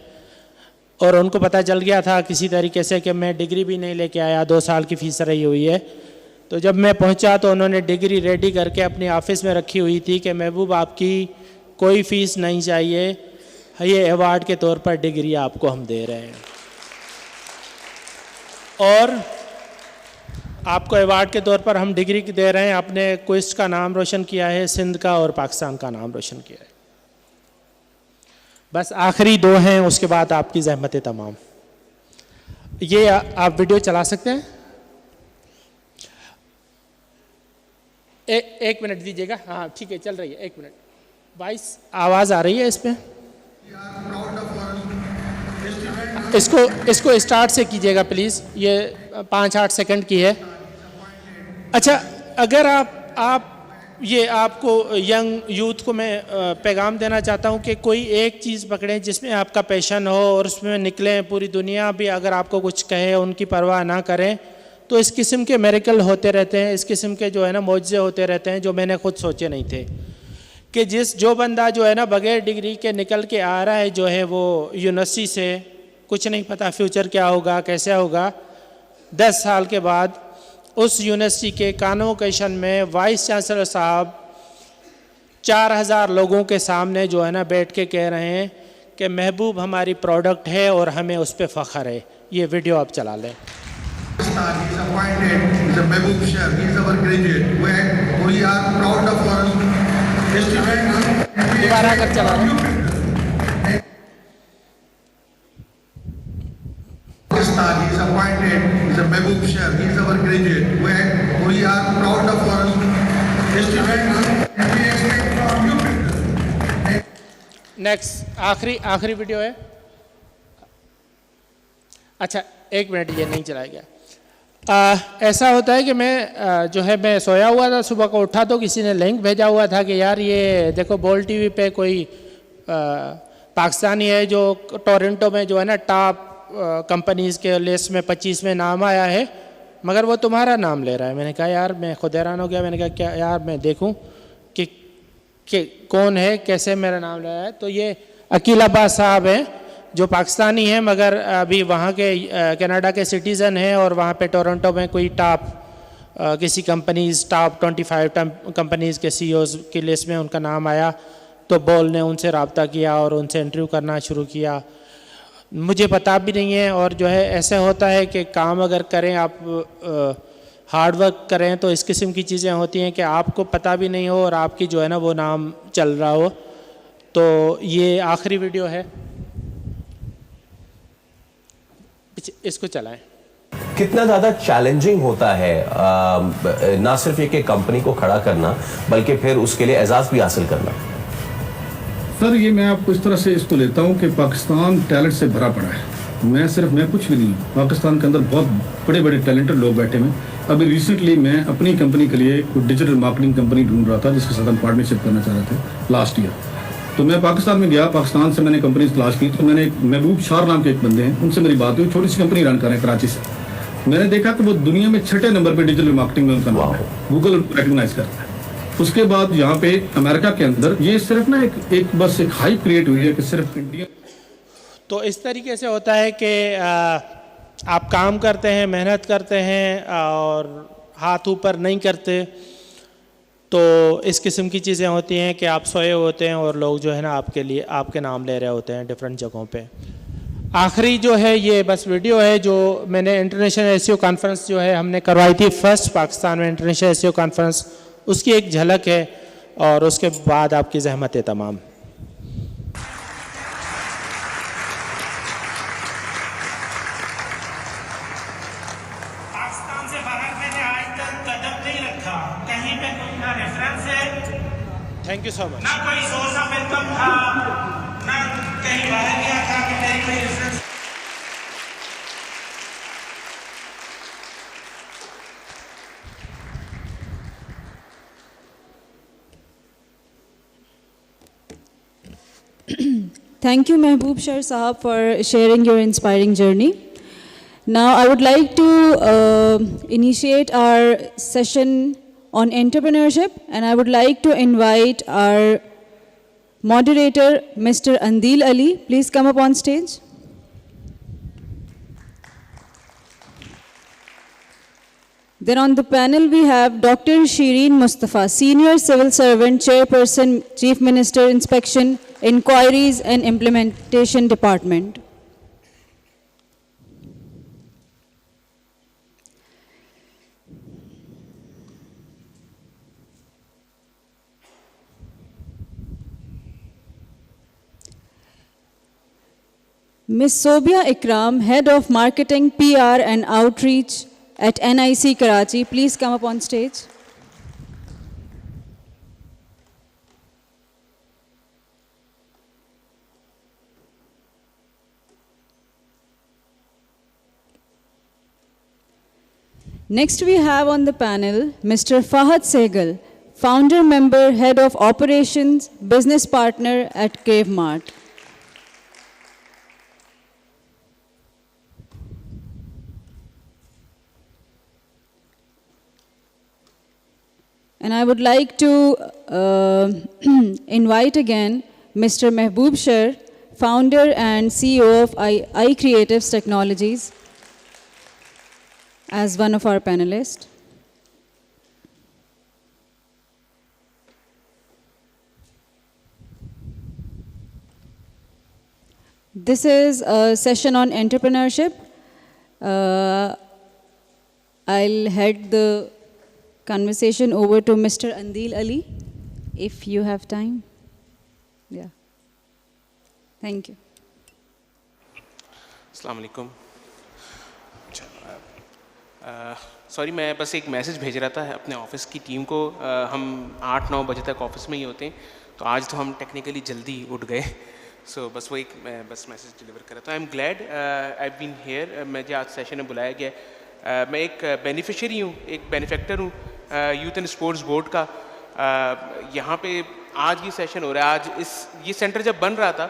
और उनको पता चल गया था किसी तरीके से कि मैं डिग्री भी नहीं लेके आया, 2 साल की फ़ीस रही हुई है। तो जब मैं पहुंचा तो उन्होंने डिग्री रेडी करके अपनी ऑफिस में रखी हुई थी कि महबूब आपकी कोई फ़ीस नहीं चाहिए, ये अवार्ड के तौर पर डिग्री आपको हम दे रहे हैं। और आपको अवार्ड के तौर पर हम डिग्री दे रहे हैं। आपने क्वेस्ट का नाम रोशन किया है, सिंध का और पाकिस्तान का नाम रोशन किया है। बस आखिरी 2 हैं, उसके बाद आपकी ज़हमत तमाम। ये आप वीडियो चला सकते हैं? एक मिनट दीजिएगा। हाँ ठीक है, चल रही है, 1 मिनट। वाइस आवाज़ आ रही है इस पर? इसको स्टार्ट से कीजिएगा प्लीज़, ये 5-8 सेकंड की है। अच्छा, अगर आप ये आपको यंग यूथ को मैं पैगाम देना चाहता हूँ कि कोई एक चीज़ पकड़ें जिसमें आपका पैशन हो और उसमें निकलें। पूरी दुनिया भी अगर आपको कुछ कहे उनकी परवाह ना करें। तो इस किस्म के मेरिकल होते रहते हैं, इस किस्म के जो है ना मौजज़े होते रहते हैं जो मैंने खुद सोचे नहीं थे कि जो बंदा जो है ना बगैर डिग्री के निकल के आ रहा है जो है वो यूनिवर्सिटी से, कुछ नहीं पता फ्यूचर क्या होगा कैसे होगा, 10 साल के बाद उस यूनिवर्सिटी के कॉन्वोकेशन में वाइस चांसलर साहब 4000 लोगों के सामने जो है ना बैठ के कह रहे हैं कि महबूब हमारी प्रोडक्ट है और हमें उस पर फ़ख्र है। ये वीडियो आप चला लें। दोबारा कर चला लें। Pakistan, he is appointed, he is a Mehboob Chef, he is our graduate. We are proud of our students and we expect from you. Next आखिरी वीडियो है। अच्छा 1 मिनट, ये नहीं चलाया गया। ऐसा होता है कि मैं सोया हुआ था, सुबह को उठा तो किसी ने लिंक भेजा हुआ था कि यार ये देखो बोल टीवी पे कोई पाकिस्तानी है जो टोरंटो में जो है ना टॉप कंपनीज़ के लिस्ट में 25 में नाम आया है, मगर वो तुम्हारा नाम ले रहा है। मैंने कहा यार, मैं खुद हैरान हो गया। मैंने कहा क्या यार, मैं देखूं कि कौन है, कैसे मेरा नाम ले रहा है। तो ये अकील अब्बास साहब हैं जो पाकिस्तानी हैं मगर अभी वहाँ के कनाडा के सिटीज़न हैं और वहाँ पे टोरंटो में कोई टॉप किसी कंपनीज़ टॉप 25 कंपनीज़ के CEOs की लिस्ट में उनका नाम आया। तो बॉल ने उनसे रब्ता किया और उनसे इंटरव्यू करना शुरू किया। मुझे पता भी नहीं है। और जो है ऐसे होता है कि काम अगर करें आप हार्ड वर्क करें तो इस किस्म की चीज़ें होती हैं कि आपको पता भी नहीं हो और आपकी जो है ना वो नाम चल रहा हो। तो ये आखिरी वीडियो है, इसको चलाएं। कितना ज़्यादा चैलेंजिंग होता है ना सिर्फ एक कंपनी को खड़ा करना बल्कि फिर उसके लिए एजाज़ भी हासिल करना। सर ये मैं आपको इस तरह से इसको लेता हूँ कि पाकिस्तान टैलेंट से भरा पड़ा है। मैं कुछ भी नहीं, पाकिस्तान के अंदर बहुत बड़े बड़े टैलेंटेड लोग बैठे हैं। अभी रिसेंटली मैं अपनी कंपनी के लिए कोई डिजिटल मार्केटिंग कंपनी ढूंढ रहा था जिसके साथ हम पार्टनरशिप करना चाह रहे थे लास्ट ईयर। तो मैं पाकिस्तान में गया, पाकिस्तान से मैंने कंपनी तलाश की। तो मैंने महबूब शार नाम के एक बंदे हैं, उनसे मेरी बात हुई। छोटी सी कंपनी रन कर रहे हैं कराची से। मैंने देखा कि वो दुनिया में 6ठे नंबर पर डिजिटल मार्केटिंग में उनका नाम है, गूगल उनको रिकग्नाइज करता है। उसके बाद यहाँ पे अमेरिका के अंदर ये सिर्फ ना एक बस एक हाइप क्रिएट हुई है कि सिर्फ इंडिया। तो इस तरीके से होता है कि आप काम करते हैं, मेहनत करते हैं और हाथ ऊपर नहीं करते, तो इस किस्म की चीज़ें होती हैं कि आप सोए होते हैं और लोग जो है ना आपके लिए आपके नाम ले रहे होते हैं डिफरेंट जगहों पे। आखिरी जो है ये बस वीडियो है जो मैंने इंटरनेशनल SEO कॉन्फ्रेंस जो है हमने करवाई थी, फर्स्ट पाकिस्तान में इंटरनेशनल SEO कॉन्फ्रेंस, उसकी एक झलक है और उसके बाद आपकी ज़हमत तमाम। पाकिस्तान से बाहर मैंने आज तक कदम नहीं रखा, कहीं पे कोई ना रेफरेंस है, थैंक यू सो मच, ना कोई सोर्स ऑफ इनकम था, ना कहीं बाहर गया था कि मेरी कोई reference. Thank you, Mehboob Shah Sahab, for sharing your inspiring journey. Now, I would like to initiate our session on entrepreneurship, and I would like to invite our moderator, Mr. Andil Ali. Please come up on stage. Then on the panel, we have Dr. Shireen Mustafa, Senior Civil Servant, Chairperson, Chief Minister, Inspection, Inquiries and Implementation Department. Ms. Sobia Ikram, Head of Marketing, PR and Outreach at NIC Karachi. Please come up on stage. Next we have on the panel Mr. Fahad Sehgal, Founder Member, Head of Operations, Business Partner at Cave Mart. And I would like to invite again Mr. Mehboob Shah, Founder and CEO of iCreatives Technologies, as one of our panelists. This is a session on entrepreneurship. I'll head the conversation over to Mr. Andil Ali, if you have time. Yeah. Thank you. अस्सलाम वालेकुम। Sorry, मैं बस एक message भेज रहा था अपने office की टीम को। हम 8-9 बजे तक ऑफिस में ही होते हैं, तो आज तो हम टेक्निकली जल्दी उठ गए। सो बस वो एक मैं बस मैसेज डिलीवर कर रहा था। I am glad I been here. मुझे आज सेशन में बुलाया गया। मैं एक बेनिफिशियरी हूँ, एक बेनिफैक्टर हूँ यूथ एंड स्पोर्ट्स बोर्ड का। यहाँ पे आज ये सेशन हो रहा है। आज ये सेंटर जब बन रहा था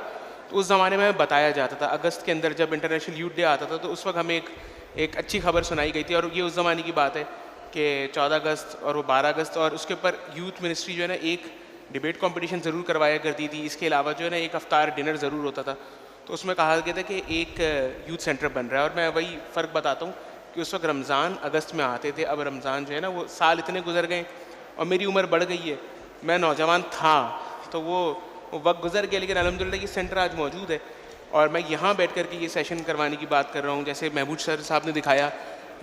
तो उस ज़माने में बताया जाता था, अगस्त के अंदर जब इंटरनेशनल यूथ डे आता था तो उस वक्त हमें एक अच्छी खबर सुनाई गई थी। और ये उस ज़माने की बात है कि 14 अगस्त और वो 12 अगस्त, और उसके ऊपर यूथ मिनिस्ट्री जो है ना एक डिबेट कंपटीशन ज़रूर करवाया करती थी। इसके अलावा जो है ना एक अफ्तार डिनर ज़रूर होता था। तो उसमें कहा गया था कि एक यूथ सेंटर बन रहा है। और मैं वही फ़र्क बताता हूँ कि उस वक्त रमज़ान अगस्त में आते थे, अब रमज़ान जो है ना वो साल इतने गुजर गए और मेरी उम्र बढ़ गई है। मैं नौजवान था तो वो वक्त गुजर गया, लेकिन अल्हम्दुलिल्लाह ये सेंटर आज मौजूद है और मैं यहाँ बैठ कर के ये सेशन करवाने की बात कर रहा हूँ। जैसे महबूब सर साहब ने दिखाया,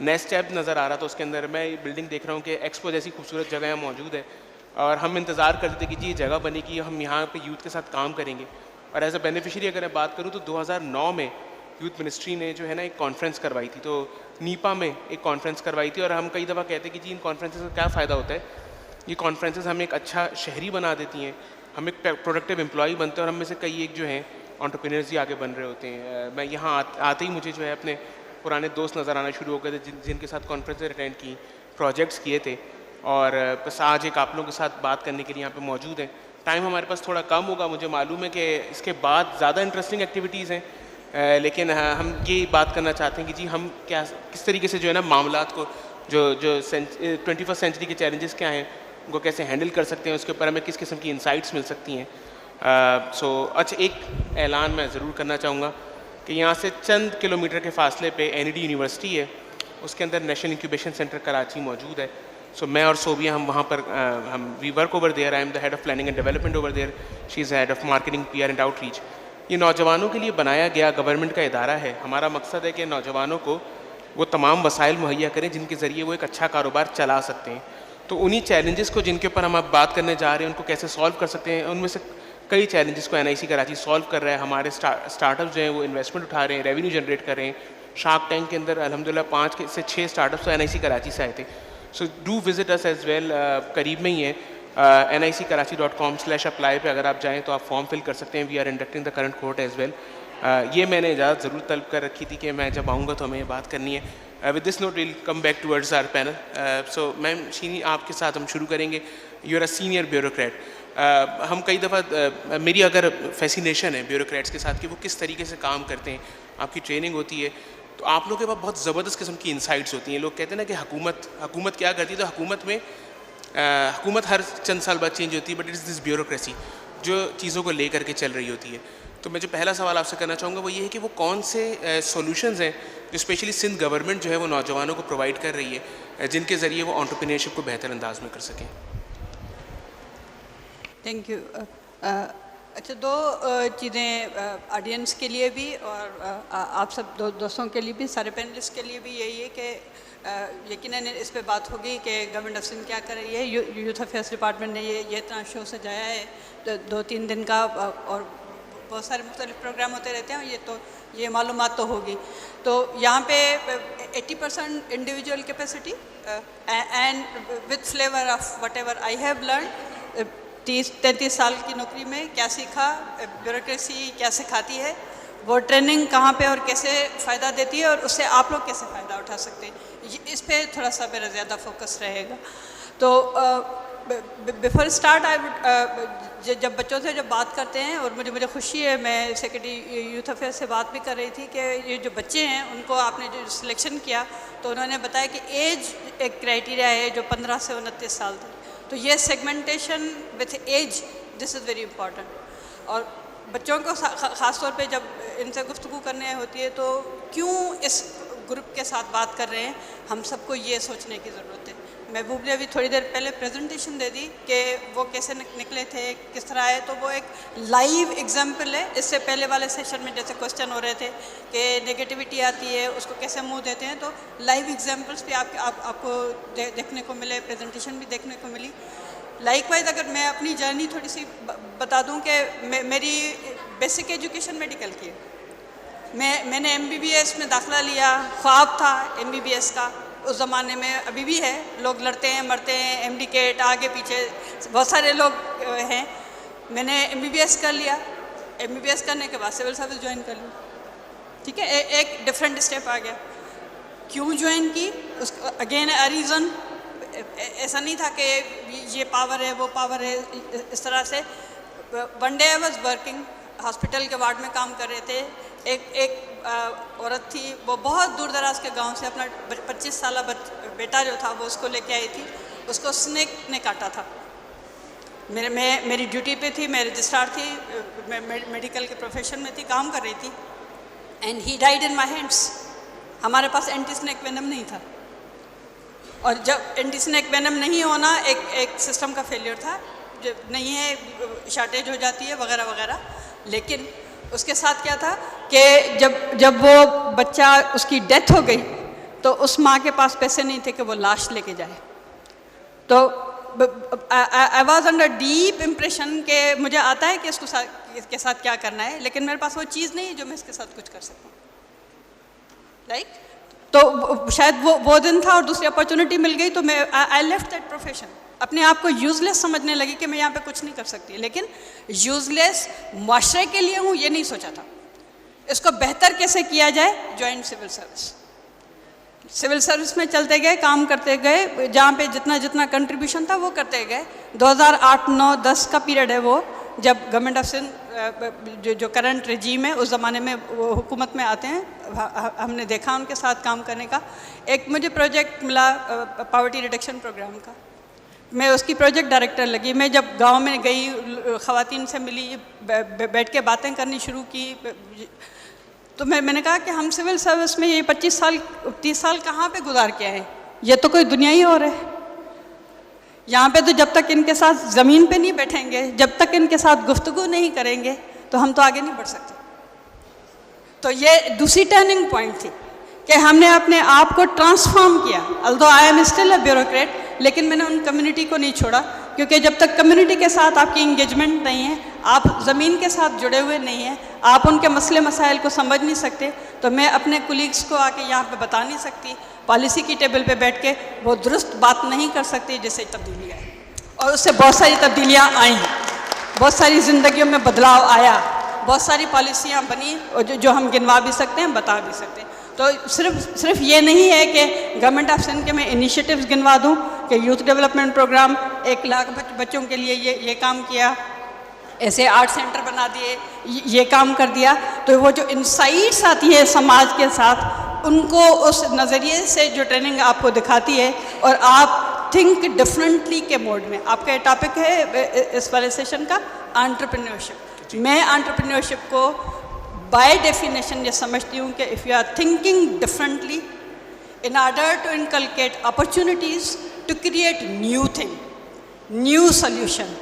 नेक्स्ट ऐप नज़र आ रहा था, उसके अंदर मैं ये बिल्डिंग देख रहा हूँ कि एक्सपो जैसी खूबसूरत जगह यहाँ मौजूद है। और हम इंतज़ार करते थे कि जी ये जगह बनेगी, हम यहाँ पे यूथ के साथ काम करेंगे। और एज अ बेनिफिशरी अगर मैं बात करूँ तो 2009 में यूथ मिनिस्ट्री ने जो है ना एक कॉन्फ्रेंस करवाई थी, तो नीपा में एक कॉन्फ्रेंस करवाई थी। और हम कई दफ़ा कहते हैं कि जी इन कॉन्फ्रेंसेस का क्या फ़ायदा होता है। ये कॉन्फ्रेंसेस हमें एक अच्छा शहरी बना देती हैं, हम एक प्रोडक्टिव एम्प्लॉई बनते हैं, और हम में से कई एक जो हैं एंटरप्रेन्योर्स ही आगे बन रहे होते हैं। मैं यहाँ आते ही मुझे जो है अपने पुराने दोस्त नज़र आना शुरू हो गए थे जिनके साथ कॉन्फ्रेंस अटेंड की, प्रोजेक्ट्स किए थे। और बस आज एक आप लोगों के साथ बात करने के लिए यहाँ पे मौजूद हैं। टाइम हमारे पास थोड़ा कम होगा, मुझे मालूम है कि इसके बाद ज़्यादा इंटरेस्टिंग एक्टिविटीज़ हैं, लेकिन हम ये बात करना चाहते हैं कि जी हम क्या किस तरीके से जो है ना मामलात को जो 21st सेंचुरी के चैलेंजेस क्या हैं उनको कैसे हैंडल कर सकते हैं, उसके ऊपर हमें किस किस्म की इंसाइट्स मिल सकती हैं। अच्छा, एक ऐलान मैं ज़रूर करना चाहूँगा कि यहाँ से चंद किलोमीटर के फासले पे NED यूनिवर्सिटी है, उसके अंदर नेशनल इंक्यूबेशन सेंटर कराची मौजूद है। मैं और सोबिया हम वहाँ पर we work over there. I am the head of planning and development over there, she is head of marketing, PR and outreach. ये नौजवानों के लिए बनाया गया गवर्नमेंट का इदारा है। हमारा मकसद है कि नौजवानों को वो तमाम वसाइल मुहैया करें जिनके ज़रिए वो एक अच्छा कारोबार चला सकते हैं। तो उन्हीं चैलेंजेस को जिनके ऊपर हम अब बात करने जा रहे हैं उनको कैसे सॉल्व कर सकते हैं, उनमें से कई चैलेंजेस को NIC कराची सॉल्व कर रहा है। हमारे स्टार्टअप जो हैं वो इन्वेस्टमेंट उठा रहे हैं, रेवेन्यू जनरेट कर रहे हैं। शार्क टैंक के अंदर अल्हम्दुलिल्लाह 5 से 6 स्टार्टअप्स तो NIC कराची से आए थे। So do visit us as well, करीब में ही है। NICKarachi.com/apply पे अगर आप जाएँ तो आप फॉर्म फिल कर सकते हैं। We are inducting the current court as well. ये मैंने इजाज़त ज़रूर तलब कर रखी थी कि मैं जब आऊँगा तो हमें ये बात करनी है। With this note will come back towards our panel. So ma'am Sheeni, आपके साथ हम शुरू करेंगे। You are a senior bureaucrat, हम कई दफ़ा मेरी अगर फैसिनेशन है ब्यूरोक्रेट्स के साथ कि वो किस तरीके से काम करते हैं, आपकी ट्रेनिंग होती है, तो आप लोगों के पास बहुत ज़बरदस्त किस्म की इंसाइट्स होती हैं। लोग कहते हैं ना कि हुकूमत क्या करती है, तो हुकूमत हर चंद साल बाद चेंज होती है, बट इट्स दिस ब्यूरोक्रेसी जो चीज़ों को ले करके चल रही होती है। तो मैं जो पहला सवाल आपसे करना चाहूँगा वो ये है कि वो कौन से सॉल्यूशंस हैं जो स्पेशली सिंध गवर्नमेंट जो है वो नौजवानों को प्रोवाइड कर रही है, जिनके ज़रिए वो एंटरप्रेन्योरशिप को बेहतर अंदाज में कर सकें। Thank you. अच्छा, दो चीज़ें ऑडियंस के लिए भी और आप सब दोस्तों के लिए भी, सारे पैनलिस्ट के लिए भी यही है कि यकीनन इस पे बात होगी कि गवर्नमेंट ऑफ सिंध क्या कर रही है। यूथ अफेयर्स डिपार्टमेंट ने ये इतना शो सजाया है, तो 2-3 दिन का, और बहुत सारे मुख्तलिफ प्रोग्राम होते रहते हैं, ये मालूमात तो होगी। तो यहाँ पे 80% individual capacity and with flavour of what ever I have learn. 30-33 साल की नौकरी में क्या सीखा, ब्यूरोक्रेसी क्या सिखाती है, वो ट्रेनिंग कहाँ पे और कैसे फ़ायदा देती है, और उससे आप लोग कैसे फ़ायदा उठा सकते हैं, इस पे थोड़ा सा मेरा ज़्यादा फोकस रहेगा। तो बिफोर स्टार्ट जब बच्चों से जब बात करते हैं, और मुझे खुशी है, मैं सेक्रेटरी यूथ अफेयर से बात भी कर रही थी कि ये जो बच्चे हैं उनको आपने जो सिलेक्शन किया, तो उन्होंने बताया कि एज एक क्राइटेरिया है जो 15 से 29 साल तक। तो ये segmentation with age, this is very important. और बच्चों को ख़ास तौर पे जब इनसे गुफ्तगू करने होती है तो क्यों इस ग्रुप के साथ बात कर रहे हैं, हम सबको ये सोचने की ज़रूरत है। महबूब ने अभी थोड़ी देर पहले प्रेजेंटेशन दे दी कि वो कैसे निकले थे, किस तरह आए, तो वो एक लाइव एग्जाम्पल है। इससे पहले वाले सेशन में जैसे क्वेश्चन हो रहे थे कि नेगेटिविटी आती है उसको कैसे मुंह देते हैं, तो लाइव एग्जाम्पल्स भी आपको देखने को मिले, प्रेजेंटेशन भी देखने को मिली। लाइकवाइज अगर मैं अपनी जर्नी थोड़ी सी बता दूं कि मेरी बेसिक एजुकेशन मेडिकल की है। मैंने MBBS में दाखिला लिया, ख्वाब था MBBS का, उस ज़माने में अभी भी है, लोग लड़ते हैं मरते हैं, MD केट आगे पीछे बहुत सारे लोग हैं। मैंने MBBS कर लिया, MBBS करने के बाद सिविल सर्विस ज्वाइन कर ली, ठीक है, एक डिफरेंट स्टेप आ गया। क्यों ज्वाइन की, उस अगेन अ रीज़न, ऐसा नहीं था कि ये पावर है वो पावर है, इस तरह से। One day I was working, hospital के वार्ड में काम कर रहे थे। एक औरत थी, वो बहुत दूर दराज के गांव से अपना 25 साल बेटा जो था वो उसको लेके आई थी, उसको स्नेक ने काटा था। मेरी ड्यूटी पे थी, मैं रजिस्ट्रार थी, मैं मेडिकल के प्रोफेशन में थी, काम कर रही थी, and he died in my hands. हमारे पास एंटी स्नेक वेनम नहीं था, और जब एंटी स्नेक वेनम नहीं होना एक सिस्टम का फेलियर था, जब नहीं है शॉर्टेज हो जाती है वगैरह वगैरह। लेकिन उसके साथ क्या था कि जब वो बच्चा, उसकी डेथ हो गई, तो उस माँ के पास पैसे नहीं थे कि वो लाश लेके जाए। तो I was under deep impression कि मुझे आता है कि इसके साथ क्या करना है, लेकिन मेरे पास वो चीज़ नहीं है जो मैं इसके साथ कुछ कर सकूँ, राइट। तो शायद वो दिन था और दूसरी अपॉर्चुनिटी मिल गई, तो मैं आई लेफ्ट दैट प्रोफेशन। अपने आप को यूज़लेस समझने लगी कि मैं यहाँ पे कुछ नहीं कर सकती, लेकिन यूज़लेस मुआशरे के लिए हूँ ये नहीं सोचा था। इसको बेहतर कैसे किया जाए, joint civil service. Civil service में चलते गए, काम करते गए, जहाँ पे जितना कंट्रीब्यूशन था वो करते गए। 2008, 9, 10 का पीरियड है वो, जब गवर्नमेंट ऑफ सिंध जो करंट रजीम है, उस ज़माने में वो हुकूमत में आते हैं, हमने देखा उनके साथ काम करने का। एक मुझे प्रोजेक्ट मिला पॉवर्टी रिडक्शन प्रोग्राम का, मैं उसकी प्रोजेक्ट डायरेक्टर लगी। मैं जब गांव में गई, ख़वातीन से मिली, बैठ के बातें करनी शुरू की, तो मैंने कहा कि हम सिविल सर्विस में ये 25 साल 30 साल कहाँ पे गुजार के आए, ये तो कोई दुनिया ही और है। यहाँ पे तो जब तक इनके साथ ज़मीन पे नहीं बैठेंगे, जब तक इनके साथ गुफ्तगू नहीं करेंगे, तो हम तो आगे नहीं बढ़ सकते। तो ये दूसरी टर्निंग पॉइंट थी कि हमने अपने आप को ट्रांसफॉर्म किया। Although I am still a bureaucrat, लेकिन मैंने उन कम्युनिटी को नहीं छोड़ा, क्योंकि जब तक कम्युनिटी के साथ आपकी इंगेजमेंट नहीं है, आप ज़मीन के साथ जुड़े हुए नहीं हैं, आप उनके मसले मसाइल को समझ नहीं सकते, तो मैं अपने कुलीग्स को आके यहाँ पे बता नहीं सकती, पॉलिसी की टेबल पे बैठ के वो दुरुस्त बात नहीं कर सकती जिससे तब्दीली आई। और उससे बहुत सारी तब्दीलियाँ आई, बहुत सारी ज़िंदगियों में बदलाव आया, बहुत सारी पॉलिसियाँ बनी, और जो हम गिनवा भी सकते हैं, बता भी सकते हैं। तो सिर्फ ये नहीं है कि गवर्नमेंट ऑफ सिंध के मैं इनिशिएटिव्स गिनवा दूं कि यूथ डेवलपमेंट प्रोग्राम 1 लाख बच्चों के लिए ये काम किया, ऐसे आर्ट सेंटर बना दिए, ये काम कर दिया। तो वो जो इंसाइट्स आती है समाज के साथ, उनको उस नज़रिए से जो ट्रेनिंग आपको दिखाती है और आप थिंक डिफरेंटली के मोड में, आपका टॉपिक है इस वाले सेशन का एंटरप्रेन्योरशिप। मैं एंटरप्रेन्योरशिप को बाय डेफिनेशन ये समझती हूँ कि if you are thinking differently in order to inculcate opportunities to create new thing, new solution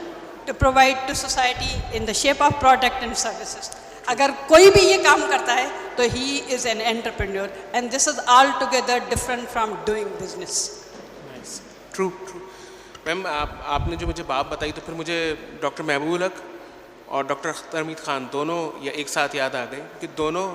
to provide to society in the shape of product and services. अगर कोई भी ये काम करता है तो he is an entrepreneur and this is altogether different from doing business. True true. Ma'am आपने जो मुझे बात बताई तो फिर मुझे डॉक्टर महबूब हक और डॉक्टर अख्तर हमीद ख़ान दोनों एक साथ याद आ गए कि दोनों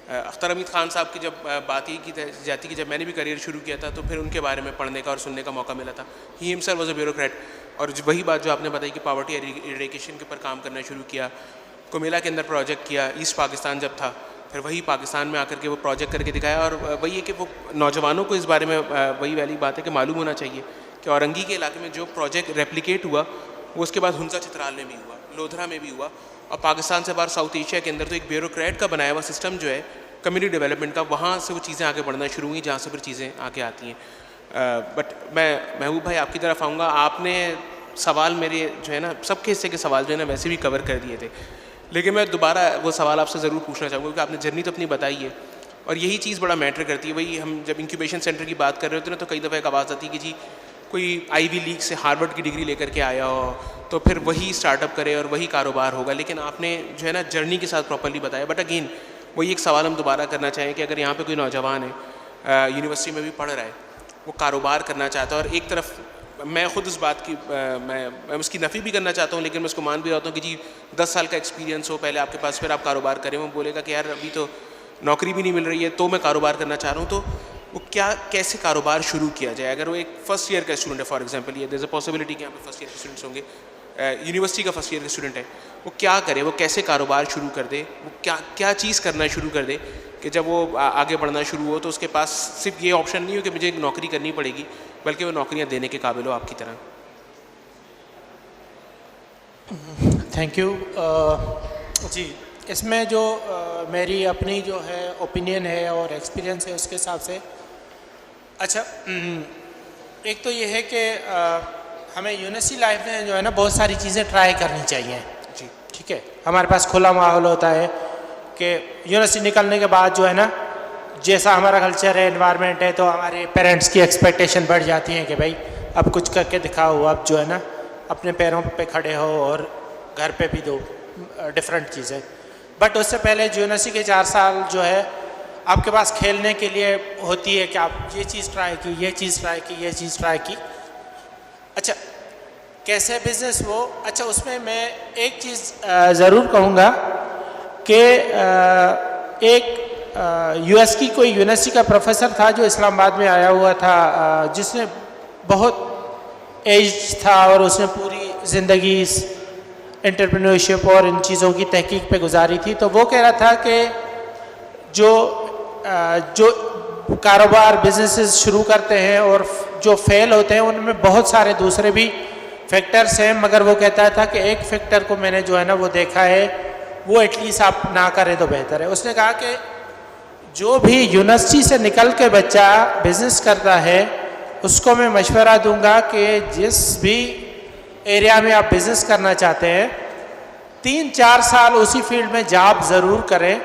अख्तर हमीद ख़ान साहब की जब बात ये की जाती कि जब मैंने भी करियर शुरू किया था तो फिर उनके बारे में पढ़ने का और सुनने का मौका मिला था। He himself was a bureaucrat. और वही बात जो आपने बताई कि पॉवर्टी एरिडिकेशन के ऊपर काम करना शुरू किया, कुमिला के अंदर प्रोजेक्ट किया, ईस्ट पाकिस्तान जब था, फिर वही पाकिस्तान में आकर के वो प्रोजेक्ट करके दिखाया। और वही है कि वो नौजवानों को इस बारे में वही वाली बात है कि मालूम होना चाहिए कि औरंगी के इलाके में जो प्रोजेक्ट रेप्लिकेट हुआ वो उसके बाद हुंसा चित्राल में भी हुआ, लोधरा में भी हुआ, और पाकिस्तान से बाहर साउथ एशिया के अंदर तो एक ब्यूरोक्रेट का बनाया हुआ सिस्टम जो है कम्युनिटी डेवलपमेंट का, वहाँ से वो चीज़ें आगे बढ़ना शुरू हुई जहाँ से फिर चीज़ें आगे आती हैं। बट मैं महबूब भाई आपकी तरफ आऊँगा। आपने सवाल मेरे जो है ना सबके हिस्से के सवाल जो है ना वैसे भी कवर कर दिए थे, लेकिन मैं दोबारा वो सवाल आपसे ज़रूर पूछना चाहूँगा क्योंकि आपने जर्नी तो अपनी बताई है और यही चीज़ बड़ा मैटर करती है। वही हम जब इंक्यूबेशन सेंटर की बात कर रहे होते हैं ना तो कई दफ़ा एक आवाज़ आती है कि जी कोई आईवी लीग से हार्वर्ड की डिग्री लेकर के आया हो तो फिर वही स्टार्टअप करे और वही कारोबार होगा, लेकिन आपने जो है ना जर्नी के साथ प्रॉपर्ली बताया। बट अगेन वही एक सवाल हम दोबारा करना चाहें कि अगर यहाँ पे कोई नौजवान है यूनिवर्सिटी में भी पढ़ रहा है, वो कारोबार करना चाहता है और एक तरफ मैं ख़ुद इस बात की मैं उसकी नफ़ी भी करना चाहता हूँ, लेकिन मैं उसको मान भी रहता हूँ कि जी 10 साल का एक्सपीरियंस हो पहले आपके पास, फिर आप कारोबार करें। वो बोलेगा कि यार अभी तो नौकरी भी नहीं मिल रही है तो मैं कारोबार करना चाह रहा हूँ, तो वो कैसे कारोबार शुरू किया जाए। अगर वो एक फर्स्ट ईयर का स्टूडेंट है फॉर एग्जांपल, ये देयर इज़ अ पॉसिबिलिटी कि यहाँ पे फर्स्ट ईयर के स्टूडेंट्स होंगे, यूनिवर्सिटी का फर्स्ट ईयर का स्टूडेंट है, वो क्या करे, वो कैसे कारोबार शुरू कर दे, वो क्या चीज़ करना शुरू कर दे कि जब वो आगे बढ़ना शुरू हो तो उसके पास सिर्फ ये ऑप्शन नहीं हो कि मुझे नौकरी करनी पड़ेगी, बल्कि वो नौकरियाँ देने के काबिल हो आपकी तरह। Thank you. जी, इसमें जो मेरी अपनी जो है ओपिनियन है और एक्सपीरियंस है उसके हिसाब से, अच्छा एक तो ये है कि हमें यूनिवर्सिटी लाइफ में जो है ना बहुत सारी चीज़ें ट्राई करनी चाहिए। जी ठीक है, हमारे पास खुला माहौल होता है कि यूनिवर्सिटी निकलने के बाद जो है ना जैसा हमारा कल्चर है, एनवायरनमेंट है, तो हमारे पेरेंट्स की एक्सपेक्टेशन बढ़ जाती है कि भाई अब कुछ करके दिखाओ, अब जो है ना अपने पैरों पे खड़े हो और घर पे भी दो, डिफरेंट चीज़ें। बट उससे पहले यूनिवर्सिटी के 4 साल जो है आपके पास खेलने के लिए होती है कि आप ये चीज़ ट्राई की, ये चीज़ ट्राई की, ये चीज़ ट्राई की। अच्छा कैसे बिजनेस वो, अच्छा उसमें मैं एक चीज़ ज़रूर कहूँगा कि एक यूएस की कोई यूनिवर्सिटी का प्रोफेसर था जो इस्लामाबाद में आया हुआ था, जिसने बहुत एज था और उसने पूरी ज़िंदगी एंटरप्रेन्योरशिप और इन चीज़ों की तहकीक पे गुजारी थी। तो वो कह रहा था कि जो कारोबार बिजनेसेस शुरू करते हैं और जो फेल होते हैं उनमें बहुत सारे दूसरे भी फैक्टर्स हैं, मगर वो कहता था कि एक फैक्टर को मैंने जो है ना वो देखा है, वो एटलीस्ट आप ना करें तो बेहतर है। उसने कहा कि जो भी यूनिवर्सिटी से निकल के बच्चा बिजनेस करता है उसको मैं मशवरा दूंगा कि जिस भी एरिया में आप बिजनेस करना चाहते हैं 3-4 साल उसी फील्ड में जॉब ज़रूर करें,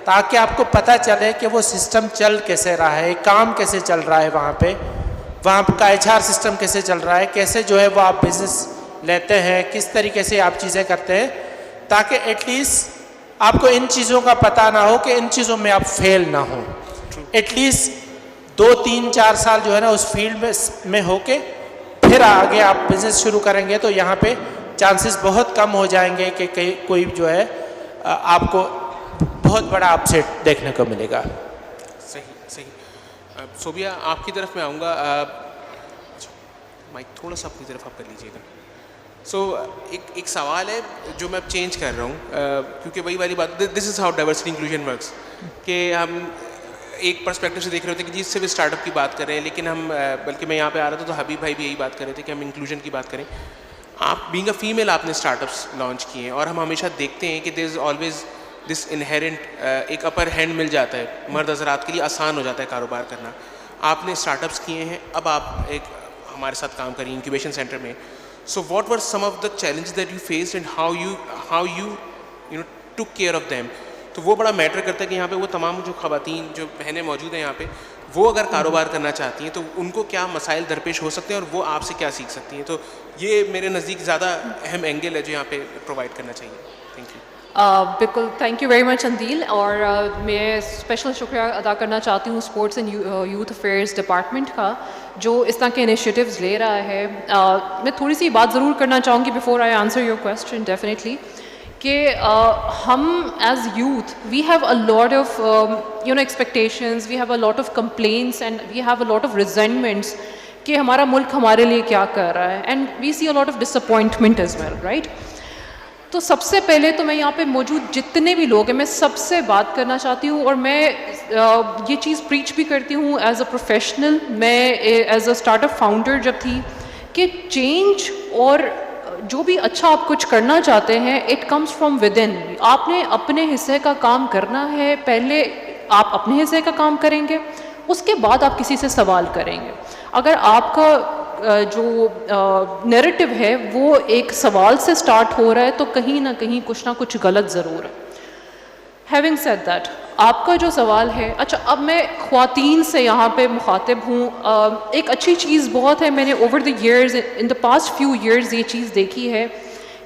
ताकि आपको पता चले कि वो सिस्टम चल कैसे रहा है, काम कैसे चल रहा है, वहाँ का HR सिस्टम कैसे चल रहा है, कैसे जो है वो आप बिज़नेस लेते हैं, किस तरीके से आप चीज़ें करते हैं, ताकि एटलीस्ट आपको इन चीज़ों का पता ना हो कि इन चीज़ों में आप फेल ना हो। एटलीस्ट 2-3-4 साल जो है ना उस फील्ड में होके फिर आगे आप बिज़नेस शुरू करेंगे तो यहाँ पे चांसेस बहुत कम हो जाएंगे कि कोई जो है आपको बहुत बड़ा अपसेट देखने को मिलेगा। सही। सोबिया आपकी तरफ मैं आऊँगा, माइक थोड़ा सा अपनी तरफ आप कर लीजिएगा। एक सवाल है जो मैं अब चेंज कर रहा हूँ, क्योंकि वही वाली बात, this is how diversity inclusion works, कि हम एक पर्सपेक्टिव से देख रहे होते हैं कि जी सिर्फ स्टार्टअप की बात कर रहे हैं, लेकिन हम बल्कि मैं यहाँ पे आ रहा था तो हबीब भाई भी यही बात कर रहे थे कि हम इंक्लूजन की बात करें। आप बीइंग अ फीमेल आपने स्टार्टअप्स लॉन्च किए हैं और हम हमेशा देखते हैं कि there is always this inherent एक अपर हैंड मिल जाता है, मर्द हज़रात के लिए आसान हो जाता है कारोबार करना। आपने स्टार्टअप्स किए हैं, अब आप एक हमारे साथ काम करिए इंक्यूबेशन सेंटर में। So what were some of the challenges that you faced and how you know took care of them. तो वो बड़ा मैटर करता है कि यहाँ पे वो तमाम जो ख़वातीन जो बहनें मौजूद हैं यहाँ पे, वो अगर कारोबार करना चाहती हैं तो उनको क्या मसाइल दरपेश हो सकते हैं और वो आपसे क्या सीख सकती हैं। तो ये मेरे नज़दीक ज़्यादा अहम एंगल है जो यहाँ पे प्रोवाइड करना चाहिए। Thank you. बिल्कुल, थैंक यू वेरी मच अंदील। और मैं स्पेशल शुक्रिया अदा करना चाहती हूँ sports and youth affairs department का जो इस तरह के इनिशिएटिव्स ले रहा है। मैं थोड़ी सी बात ज़रूर करना चाहूँगी before I answer your question definitely कि हम as youth we have a lot of expectations, we have a lot of complaints and we have a lot of resentments कि हमारा मुल्क हमारे लिए क्या कर रहा है, and we see a lot of disappointment as well, right. तो सबसे पहले तो मैं यहाँ पे मौजूद जितने भी लोग हैं मैं सबसे बात करना चाहती हूँ, और मैं ये चीज़ प्रीच भी करती हूँ एज अ प्रोफेशनल। मैं एज अ स्टार्टअप फाउंडर जब थी कि चेंज और जो भी अच्छा आप कुछ करना चाहते हैं it comes from with in. आपने अपने हिस्से का काम करना है, पहले आप अपने हिस्से का काम करेंगे, उसके बाद आप किसी से सवाल करेंगे। अगर आपका जो नैरेटिव है वो एक सवाल से स्टार्ट हो रहा है तो कहीं ना कहीं कुछ ना कुछ गलत ज़रूर है। हैविंग सेड दैट, आपका जो सवाल है, अच्छा अब मैं ख़वातीन से यहाँ पे मुखातिब हूँ। एक अच्छी चीज़ बहुत है, मैंने over the years in the past few years ये चीज़ देखी है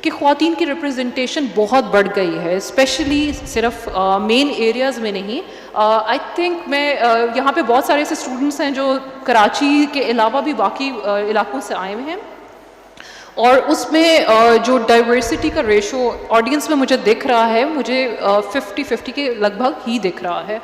कि ख़वातीन की रिप्रेजेंटेशन बहुत बढ़ गई है, स्पेशली सिर्फ मेन एरियाज़ में नहीं। आई थिंक मैं यहाँ पे बहुत सारे ऐसे स्टूडेंट्स हैं जो कराची के अलावा भी बाकी इलाकों से आए हुए हैं, और उसमें जो डाइवर्सिटी का रेशो ऑडियंस में मुझे दिख रहा है, मुझे 50-50 के लगभग ही दिख रहा है,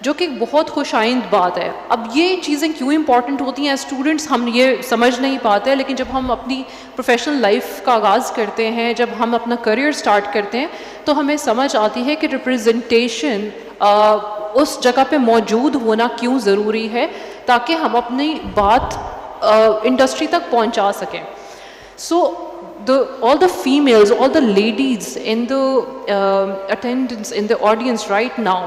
जो कि बहुत खुशाइंद बात है। अब ये चीज़ें क्यों इंपॉर्टेंट होती हैं स्टूडेंट्स हम ये समझ नहीं पाते, लेकिन जब हम अपनी प्रोफेशनल लाइफ का आगाज़ करते हैं, जब हम अपना करियर स्टार्ट करते हैं, तो हमें समझ आती है कि रिप्रेजेंटेशन उस जगह पे मौजूद होना क्यों ज़रूरी है, ताकि हम अपनी बात इंडस्ट्री तक पहुंचा सकें। So all the females, all the ladies in the attendance, in the audience right now,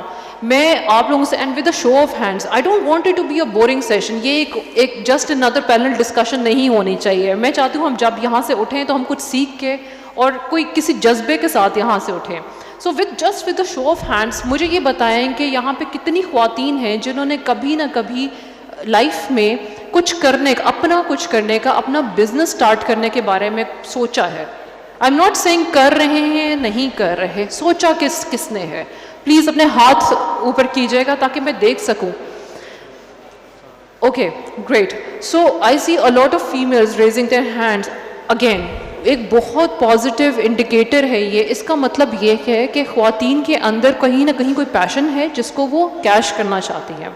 मैं आप लोगों से, and with a show of hands, I don't want it to be a boring session, ये एक just another panel discussion नहीं होनी चाहिए। मैं चाहती हूँ हम जब यहाँ से उठें तो हम कुछ सीख के और कोई किसी जज्बे के साथ यहाँ से उठें। So with the show of hands, मुझे ये बताएं कि यहाँ पे कितनी ख्वातीन हैं जिन्होंने कभी ना कभी लाइफ में कुछ करने का, अपना कुछ करने का, अपना बिजनेस स्टार्ट करने के बारे में सोचा है। आई एम नॉट सेइंग कर रहे हैं, नहीं कर रहे, सोचा किसने है। प्लीज़ अपने हाथ ऊपर कीजिएगा ताकि मैं देख सकूं। Okay, great. So I see a lot of females raising their hands. Again एक बहुत पॉजिटिव इंडिकेटर है ये। इसका मतलब ये है कि ख्वातीन के अंदर कहीं ना कहीं कोई पैशन है जिसको वो कैश करना चाहती हैं।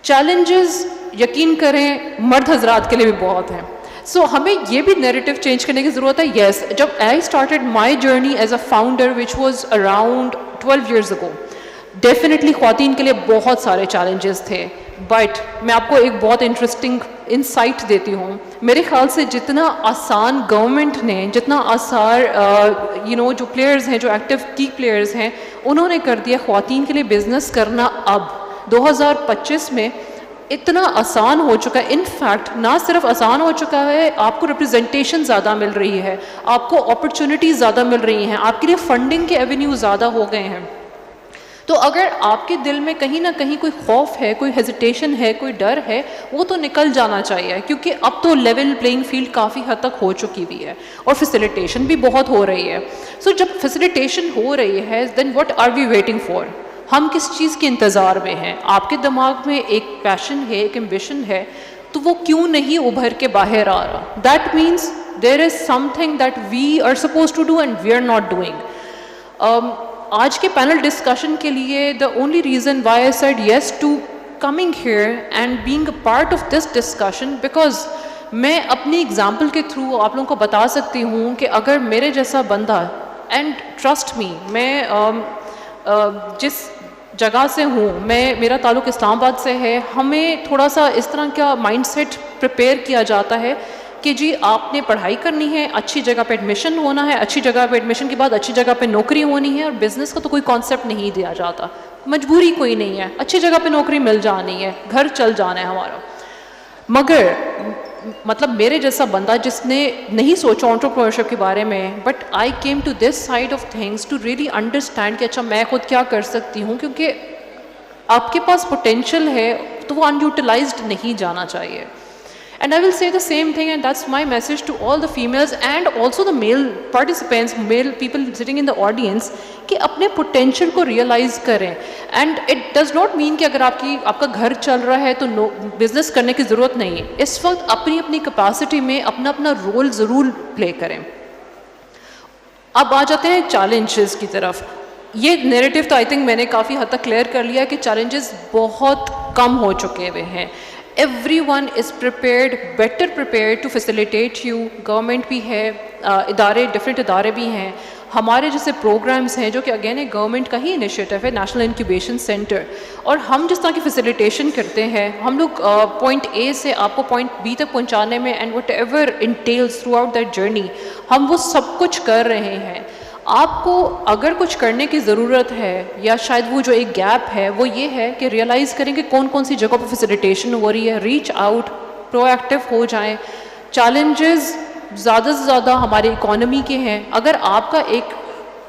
चैलेंजेस यकीन करें मर्द हजरात के लिए भी बहुत हैं। सो हमें ये भी नैरेटिव चेंज करने की ज़रूरत है। येस, जब I started my journey as a founder which was around 12 years ago, definitely ख्वातीन के लिए बहुत सारे चैलेंजेस थे, बट मैं आपको एक बहुत इंटरेस्टिंग इंसाइट देती हूँ। मेरे ख्याल से जितना आसान गवर्नमेंट ने, जितना आसान जो प्लेयर्स हैं, जो एक्टिव की प्लेयर्स हैं, उन्होंने कर दिया ख्वातीन के लिए बिजनेस करना। अब 2025 में इतना आसान हो चुका है। इनफैक्ट ना सिर्फ आसान हो चुका है, आपको रिप्रेजेंटेशन ज़्यादा मिल रही है, आपको अपॉर्चुनिटीज़ ज़्यादा मिल रही हैं, आपके लिए फंडिंग के एवेन्यू ज़्यादा हो गए हैं। तो अगर आपके दिल में कहीं ना कहीं कोई खौफ है, कोई हेजिटेशन है, कोई डर है, वो तो निकल जाना चाहिए, क्योंकि अब तो लेवल प्लेइंग फील्ड काफ़ी हद तक हो चुकी हुई है और फैसिलिटेशन भी बहुत हो रही है। सो जब फैसिलिटेशन हो रही है, then what are we waiting for? हम किस चीज़ के इंतज़ार में हैं? आपके दिमाग में एक पैशन है, एक एम्बिशन है, तो वो क्यों नहीं उभर के बाहर आ रहा? That means there is something that we are suppose to do and we are not doing. आज के पैनल डिस्कशन के लिए the only reason why I said yes to coming here and being a part of this discussion, because मैं अपनी example के through आप लोगों को बता सकती हूँ कि अगर मेरे जैसा बंदा, एंड ट्रस्ट मी, मैं जिस जगह से हूँ, मेरा ताल्लुक़ इस्लामाबाद से है, हमें थोड़ा सा इस तरह का माइंडसेट प्रिपेयर किया जाता है कि जी आपने पढ़ाई करनी है, अच्छी जगह पे एडमिशन होना है, अच्छी जगह पे एडमिशन के बाद अच्छी जगह पे नौकरी होनी है, और बिज़नेस का तो कोई कॉन्सेप्ट नहीं दिया जाता, मजबूरी कोई नहीं है, अच्छी जगह पे नौकरी मिल जानी है, घर चल जाना है हमारा। मगर मतलब मेरे जैसा बंदा जिसने नहीं सोचा एंटरप्रेन्योरशिप के बारे में, but I came to this side of things to really understand कि अच्छा मैं खुद क्या कर सकती हूँ, क्योंकि आपके पास पोटेंशियल है तो वो अनयूटिलाइज्ड नहीं जाना चाहिए। And I will say the same thing, and that's my message to all the females and also the male participants, male people sitting in the audience, कि अपने potential को realize करें। And it does not mean कि अगर आपका घर चल रहा है तो business करने की ज़रूरत नहीं है। इस वक्त अपनी अपनी capacity में अपना अपना role ज़रूर play करें। अब आ जाते हैं challenges की तरफ। ये narrative तो I think मैंने काफ़ी हद तक clear कर लिया कि challenges बहुत कम हो चुके हुए हैं। Everyone is prepared, better prepared to facilitate you. Government भी है, डिफरेंट इदारे भी हैं, हमारे जैसे प्रोग्राम्स हैं जो कि अगेन एक गवर्नमेंट का ही इनिशिएटिव है, नेशनल इंक्यूबेशन सेंटर, और हम जिस तरह की फैसिलिटेशन करते हैं, हम लोग पॉइंट ए से आपको पॉइंट बी तक पहुंचाने में and what ever entails through out that journey, हम वो सब कुछ कर रहे हैं। आपको अगर कुछ करने की ज़रूरत है, या शायद वो जो एक गैप है वो ये है कि रियलाइज़ करें कि कौन कौन सी जगहों पर फैसिलिटेशन हो रही है, रीच आउट, प्रोएक्टिव हो जाएं। चैलेंजेस ज़्यादा से ज़्यादा हमारी इकॉनमी के हैं। अगर आपका एक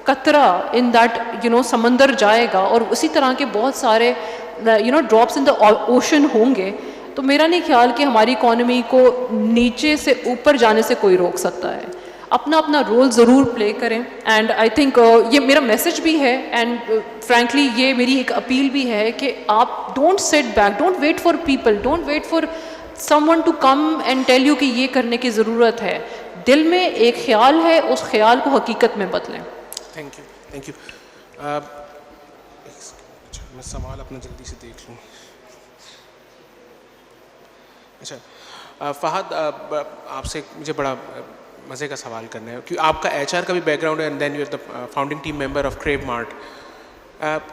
कतरा इन दैट समंदर जाएगा और उसी तरह के बहुत सारे ड्रॉप्स इन द ओशन होंगे, तो मेरा नहीं ख्याल कि हमारी इकॉनमी को नीचे से ऊपर जाने से कोई रोक सकता है। अपना अपना रोल ज़रूर प्ले करें, एंड आई थिंक ये मेरा मैसेज भी है, एंड फ्रैंकली ये मेरी एक अपील भी है कि आप don't sit back, don't wait for people, don't wait for someone to come and tell you कि ये करने की ज़रूरत है। दिल में एक ख्याल है, उस ख्याल को हकीकत में बदलें। Thank you. मैं सवाल अपना जल्दी से देख लूँ। अच्छा फ़हद, आपसे मुझे बड़ा मज़े का सवाल करना है, क्योंकि आपका HR का भी बैकग्राउंड है, and then you are the founding team member of crave mart.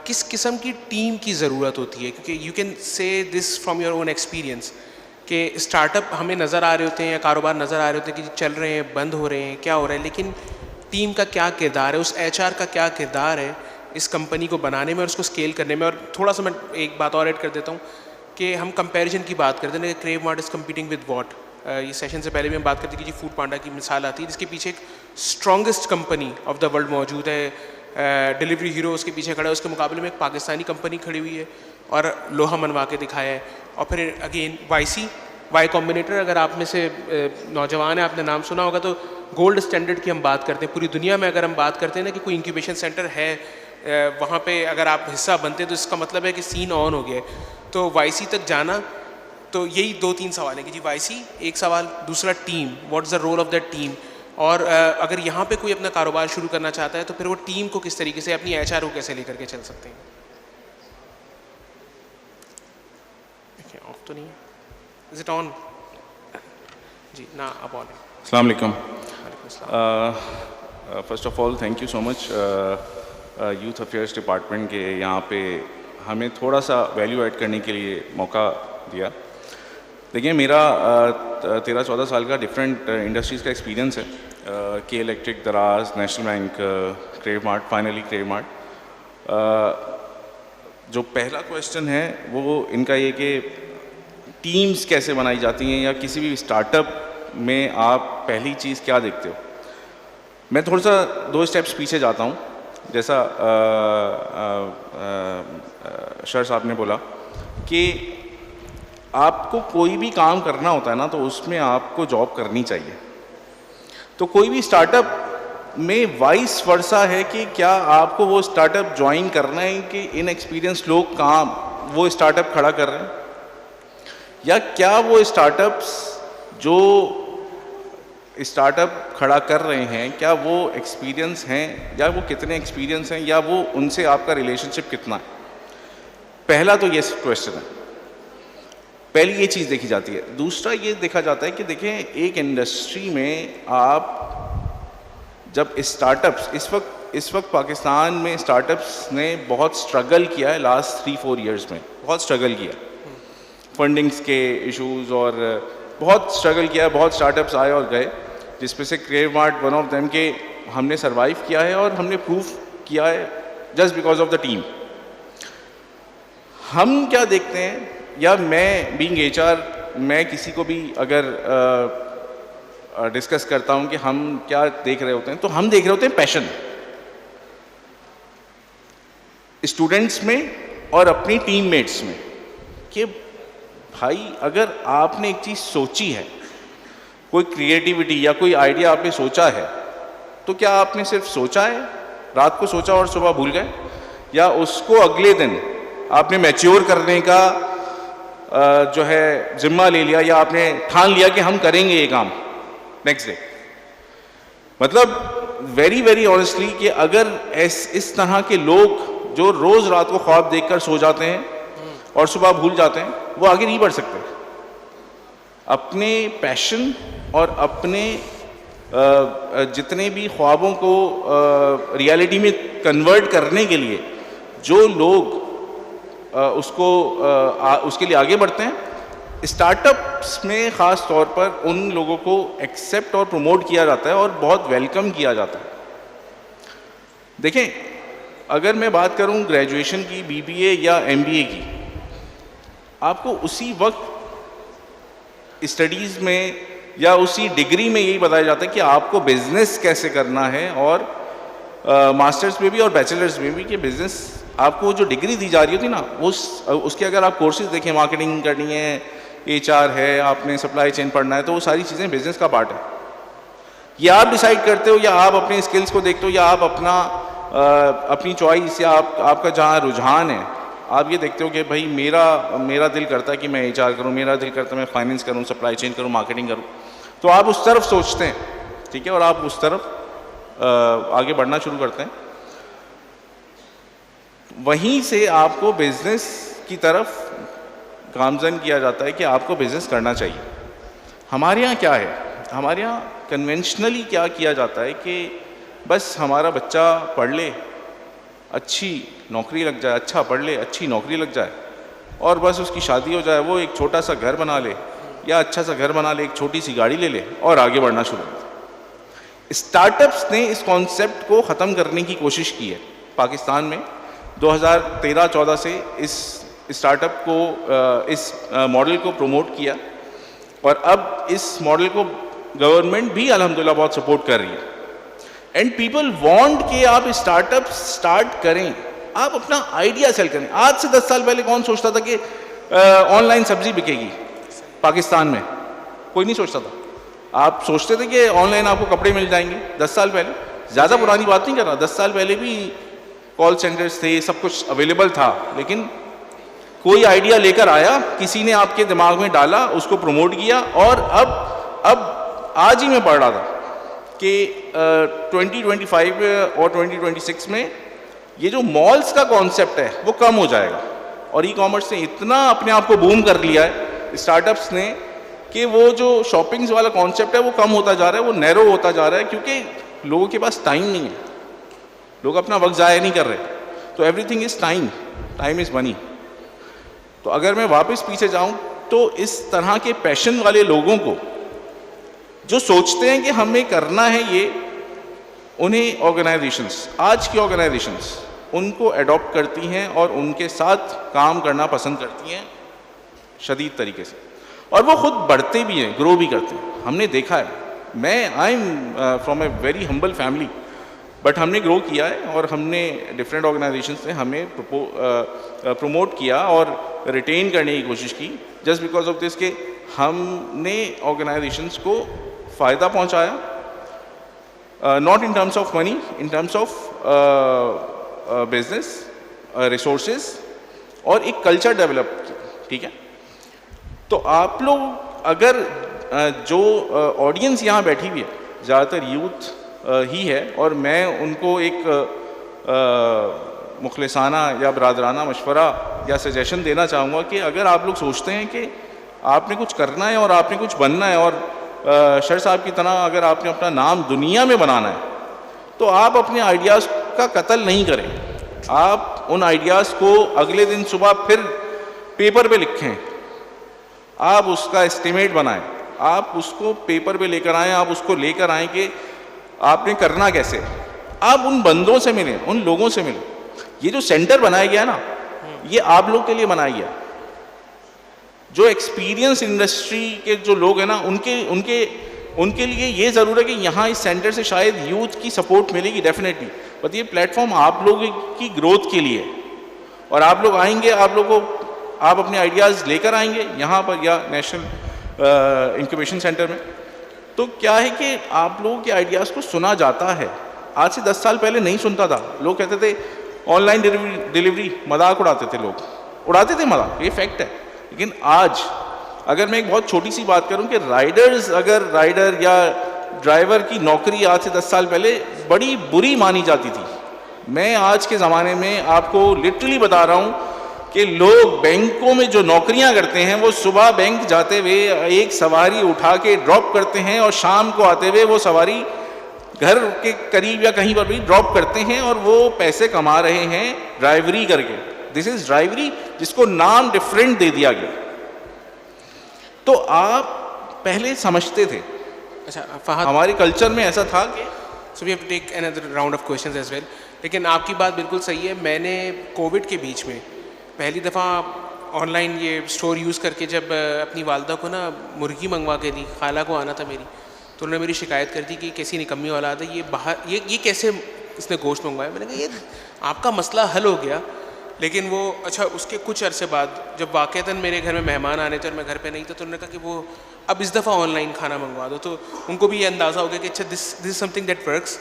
किस किस्म की टीम की ज़रूरत होती है? क्योंकि you can say this from your own experience कि स्टार्टअप हमें नज़र आ रहे होते हैं या कारोबार नज़र आ रहे होते हैं कि चल रहे हैं, बंद हो रहे हैं, क्या हो रहा है, लेकिन टीम का क्या किरदार है, उस HR का क्या किरदार है इस कंपनी को बनाने में और उसको स्केल करने में। और थोड़ा सा मैं एक बात और ऐड कर देता हूँ कि हम कंपैरिजन की बात करते हैं, crave mart is competing with what. ये सेशन से पहले भी हम बात करते कि जी फूड पांडा की मिसाल आती है, जिसके पीछे एक strongest company of the world मौजूद है, डिलीवरी हीरो उसके पीछे खड़ा है, उसके मुकाबले में एक पाकिस्तानी कंपनी खड़ी हुई है और लोहा मनवा के दिखाया है। और फिर अगेन वाई कॉम्बिनेटर, अगर आप में से नौजवान है, आपने नाम सुना होगा, तो गोल्ड स्टैंडर्ड की हम बात करते हैं। पूरी दुनिया में अगर हम बात करते हैं ना कि कोई इंक्यूबेशन सेंटर है, वहाँ पे अगर आप हिस्सा बनते हैं तो इसका मतलब है कि सीन ऑन हो गया है। तो YC तक जाना, तो यही 2-3 सवाल हैं कि जी YC एक सवाल, दूसरा team, what is the role of that team, और अगर यहाँ पे कोई अपना कारोबार शुरू करना चाहता है तो फिर वो टीम को किस तरीके से, अपनी HR को कैसे लेकर के चल सकते हैं? ऑफ तो नहीं है, इज इट ऑन? जी ना, अब ऑन है। अस्सलाम वालेकुम। First of all thank you so much youth affairs department के यहाँ पे हमें थोड़ा सा वैल्यू ऐड करने के लिए मौका दिया। देखिए, मेरा 13-14 साल का डिफरेंट इंडस्ट्रीज़ का एक्सपीरियंस है, के इलेक्ट्रिक, दराज, national bank, crave mart, finally crave mart. जो पहला क्वेश्चन है वो इनका ये कि टीम्स कैसे बनाई जाती हैं, या किसी भी स्टार्टअप में आप पहली चीज़ क्या देखते हो? मैं थोड़ा सा 2 स्टेप्स पीछे जाता हूँ। जैसा शर साहब ने बोला कि आपको कोई भी काम करना होता है ना, तो उसमें आपको जॉब करनी चाहिए। तो कोई भी स्टार्टअप में वाइस वर्सा है कि क्या आपको वो स्टार्टअप ज्वाइन करना है कि इनएक्सपीरियंस लोग काम वो स्टार्टअप खड़ा कर रहे हैं, या क्या वो स्टार्टअप्स जो स्टार्टअप खड़ा कर रहे हैं क्या वो एक्सपीरियंस हैं, या वो कितने एक्सपीरियंस हैं, या वो उनसे आपका रिलेशनशिप कितना है। पहला तो ये क्वेश्चन है, पहली ये चीज़ देखी जाती है। दूसरा ये देखा जाता है कि देखें, एक इंडस्ट्री में आप जब स्टार्टअप्स, इस वक्त इस वक्त पाकिस्तान में स्टार्टअप्स ने बहुत स्ट्रगल किया है लास्ट 3-4 इयर्स में, बहुत स्ट्रगल किया फंडिंग्स के इश्यूज और बहुत स्ट्रगल किया है। बहुत स्टार्टअप्स आए और गए, जिसमें से crave mart one of them के हमने सरवाइव किया है और हमने प्रूव किया है just because of the team. हम क्या देखते हैं, या मैं बीइंग HR, मैं किसी को भी अगर डिस्कस करता हूं कि हम क्या देख रहे होते हैं, तो हम देख रहे होते हैं पैशन स्टूडेंट्स में और अपनी टीममेट्स में, कि भाई अगर आपने एक चीज़ सोची है, कोई क्रिएटिविटी या कोई आइडिया आपने सोचा है, तो क्या आपने सिर्फ सोचा है, रात को सोचा और सुबह भूल गए, या उसको अगले दिन आपने मैच्योर करने का जो है जिम्मा ले लिया, या आपने ठान लिया कि हम करेंगे ये काम नेक्स्ट डे। मतलब वेरी वेरी ऑनेस्टली कि अगर इस तरह के लोग जो रोज़ रात को ख्वाब देखकर सो जाते हैं और सुबह भूल जाते हैं, वो आगे नहीं बढ़ सकते। अपने पैशन और अपने जितने भी ख्वाबों को रियलिटी में कन्वर्ट करने के लिए जो लोग उसके लिए आगे बढ़ते हैं, स्टार्टअप्स में ख़ास तौर पर उन लोगों को एक्सेप्ट और प्रमोट किया जाता है और बहुत वेलकम किया जाता है। देखें, अगर मैं बात करूं ग्रेजुएशन की, BBA या MBA की, आपको उसी वक्त स्टडीज़ में या उसी डिग्री में यही बताया जाता है कि आपको बिजनेस कैसे करना है, और मास्टर्स में भी और बैचलर्स में भी, कि बिजनेस आपको जो डिग्री दी जा रही होती ना, उसके अगर आप कोर्सेज देखें, मार्केटिंग करनी है, HR है, आपने सप्लाई चेन पढ़ना है, तो वो सारी चीज़ें बिजनेस का पार्ट है। ये आप डिसाइड करते हो, या आप अपने स्किल्स को देखते हो, या आप अपनी चॉइस या आपका जहाँ रुझान है, आप ये देखते हो कि भाई मेरा दिल करता है कि मैं HR करूँ, मेरा दिल करता है मैं फाइनेंस करूँ, सप्लाई चेन करूँ, मार्केटिंग करूँ, तो आप उस तरफ सोचते हैं, ठीक है, और आप उस तरफ आगे बढ़ना शुरू करते हैं। वहीं से आपको बिजनेस की तरफ गामजन किया जाता है कि आपको बिजनेस करना चाहिए। हमारे यहाँ क्या है, हमारे यहाँ कन्वेंशनली क्या किया जाता है कि बस हमारा बच्चा पढ़ ले, अच्छी नौकरी लग जाए, अच्छा पढ़ ले, अच्छी नौकरी लग जाए, और बस उसकी शादी हो जाए, वो एक छोटा सा घर बना ले, या अच्छा सा घर बना ले, एक छोटी सी गाड़ी ले ले और आगे बढ़ना शुरू कर। स्टार्टअप्स ने इस कॉन्सेप्ट को ख़त्म करने की कोशिश की है पाकिस्तान में। 2013-14 से इस स्टार्टअप को, इस मॉडल को प्रमोट किया, और अब इस मॉडल को गवर्नमेंट भी अल्हम्दुलिल्लाह बहुत सपोर्ट कर रही है। एंड पीपल वांट कि आप स्टार्टअप स्टार्ट करें, आप अपना आइडिया सेल करें। आज से 10 साल पहले कौन सोचता था कि ऑनलाइन सब्जी बिकेगी पाकिस्तान में? कोई नहीं सोचता था। आप सोचते थे कि ऑनलाइन आपको कपड़े मिल जाएंगे 10 साल पहले, ज़्यादा पुरानी बात नहीं कर रहा, 10 साल पहले भी कॉल सेंटर्स थे, सब कुछ अवेलेबल था, लेकिन कोई आइडिया लेकर आया, किसी ने आपके दिमाग में डाला, उसको प्रमोट किया, और अब आज ही मैं पढ़ रहा था कि 2025 और 2026 में ये जो मॉल्स का कॉन्सेप्ट है वो कम हो जाएगा, और ई कॉमर्स ने इतना अपने आप को बूम कर लिया है स्टार्टअप्स ने कि वो जो शॉपिंग्स वाला कॉन्सेप्ट है वो कम होता जा रहा है, वो नैरो होता जा रहा है, क्योंकि लोगों के पास टाइम नहीं है, लोग अपना वक्त ज़ाया नहीं कर रहे। तो everything is time, time is money. तो अगर मैं वापस पीछे जाऊं तो इस तरह के पैशन वाले लोगों को जो सोचते हैं कि हमें करना है ये, उन्हें ऑर्गेनाइजेशंस, आज की ऑर्गेनाइजेशंस उनको अडॉप्ट करती हैं और उनके साथ काम करना पसंद करती हैं शदीद तरीके से, और वो खुद बढ़ते भी हैं, ग्रो भी करते हैं। हमने देखा है, मैं I am from a very humble family, but हमने ग्रो किया है, और हमने डिफरेंट ऑर्गेनाइजेशंस ने हमें प्रमोट किया और रिटेन करने की कोशिश की, जस्ट बिकॉज ऑफ दिस कि हमने ऑर्गेनाइजेशंस को फ़ायदा पहुंचाया, not in terms of money, in terms of business resources, और एक कल्चर डेवलप किया, ठीक है। तो आप लोग अगर जो ऑडियंस यहाँ बैठी हुई है ज़्यादातर यूथ ही है, और मैं उनको एक मुखलिसाना या बरादराना मशवरा या सजेशन देना चाहूँगा कि अगर आप लोग सोचते हैं कि आपने कुछ करना है और आपने कुछ बनना है, और शर साहब की तरह अगर आपने अपना नाम दुनिया में बनाना है, तो आप अपने आइडियाज़ का कत्ल नहीं करें, आप उन आइडियाज़ को अगले दिन सुबह फिर पेपर पे लिखें, आप उसका एस्टिमेट बनाएं, आप उसको पेपर पे लेकर आएं, आप उसको लेकर आएं कि आपने करना कैसे। आप उन बंदों से मिलें, उन लोगों से मिलें। ये जो सेंटर बनाया गया ना, ये आप लोग के लिए बनाया गया। जो एक्सपीरियंस इंडस्ट्री के जो लोग हैं ना, उनके लिए ये ज़रूर है कि यहाँ इस सेंटर से शायद यूथ की सपोर्ट मिलेगी डेफिनेटली, बट ये प्लेटफॉर्म आप लोगों की ग्रोथ के लिए है। और आप लोग आएंगे, आप अपने आइडियाज़ लेकर आएंगे यहाँ पर या नेशनल इंक्यूबेशन सेंटर में, तो क्या है कि आप लोगों के आइडियाज़ को सुना जाता है। आज से 10 साल पहले नहीं सुनता था, लोग कहते थे ऑनलाइन डिलीवरी, मजाक उड़ाते थे लोग, उड़ाते थे मजाक, ये फैक्ट है। लेकिन आज अगर मैं एक बहुत छोटी सी बात करूं कि राइडर या ड्राइवर की नौकरी आज से 10 साल पहले बड़ी बुरी मानी जाती थी, मैं आज के ज़माने में आपको लिटरली बता रहा हूं कि लोग बैंकों में जो नौकरियां करते हैं वो सुबह बैंक जाते हुए एक सवारी उठा के ड्रॉप करते हैं और शाम को आते हुए वो सवारी घर के करीब या कहीं पर भी ड्रॉप करते हैं और वो पैसे कमा रहे हैं ड्राइवरी करके। दिस इज ड्राइवरी, जिसको नाम डिफरेंट दे दिया गया। तो आप पहले समझते थे, अच्छा फहद, हमारे कल्चर में ऐसा था कि so we have to take another round of questions as well. लेकिन आपकी बात बिल्कुल सही है। मैंने कोविड के बीच में पहली दफ़ा ऑनलाइन ये स्टोर यूज़ करके जब अपनी वालदा को ना मुर्गी मंगवा के दी, खाला को आना था मेरी, तो उन्होंने मेरी शिकायत कर दी कि कैसी निकम्मी औलाद है, ये बाहर ये कैसे इसने गोश्त मंगवाया। मैंने कहा ये आपका मसला हल हो गया। लेकिन वो अच्छा उसके कुछ अरसे बाद जब वाक़तन मेरे घर में मेहमान आने थे और मैं घर पे नहीं था, तो उन्होंने कहा कि वो अब इस दफ़ा ऑनलाइन खाना मंगवा दो। तो उनको भी ये अंदाज़ा हो गया कि अच्छा this is something that works.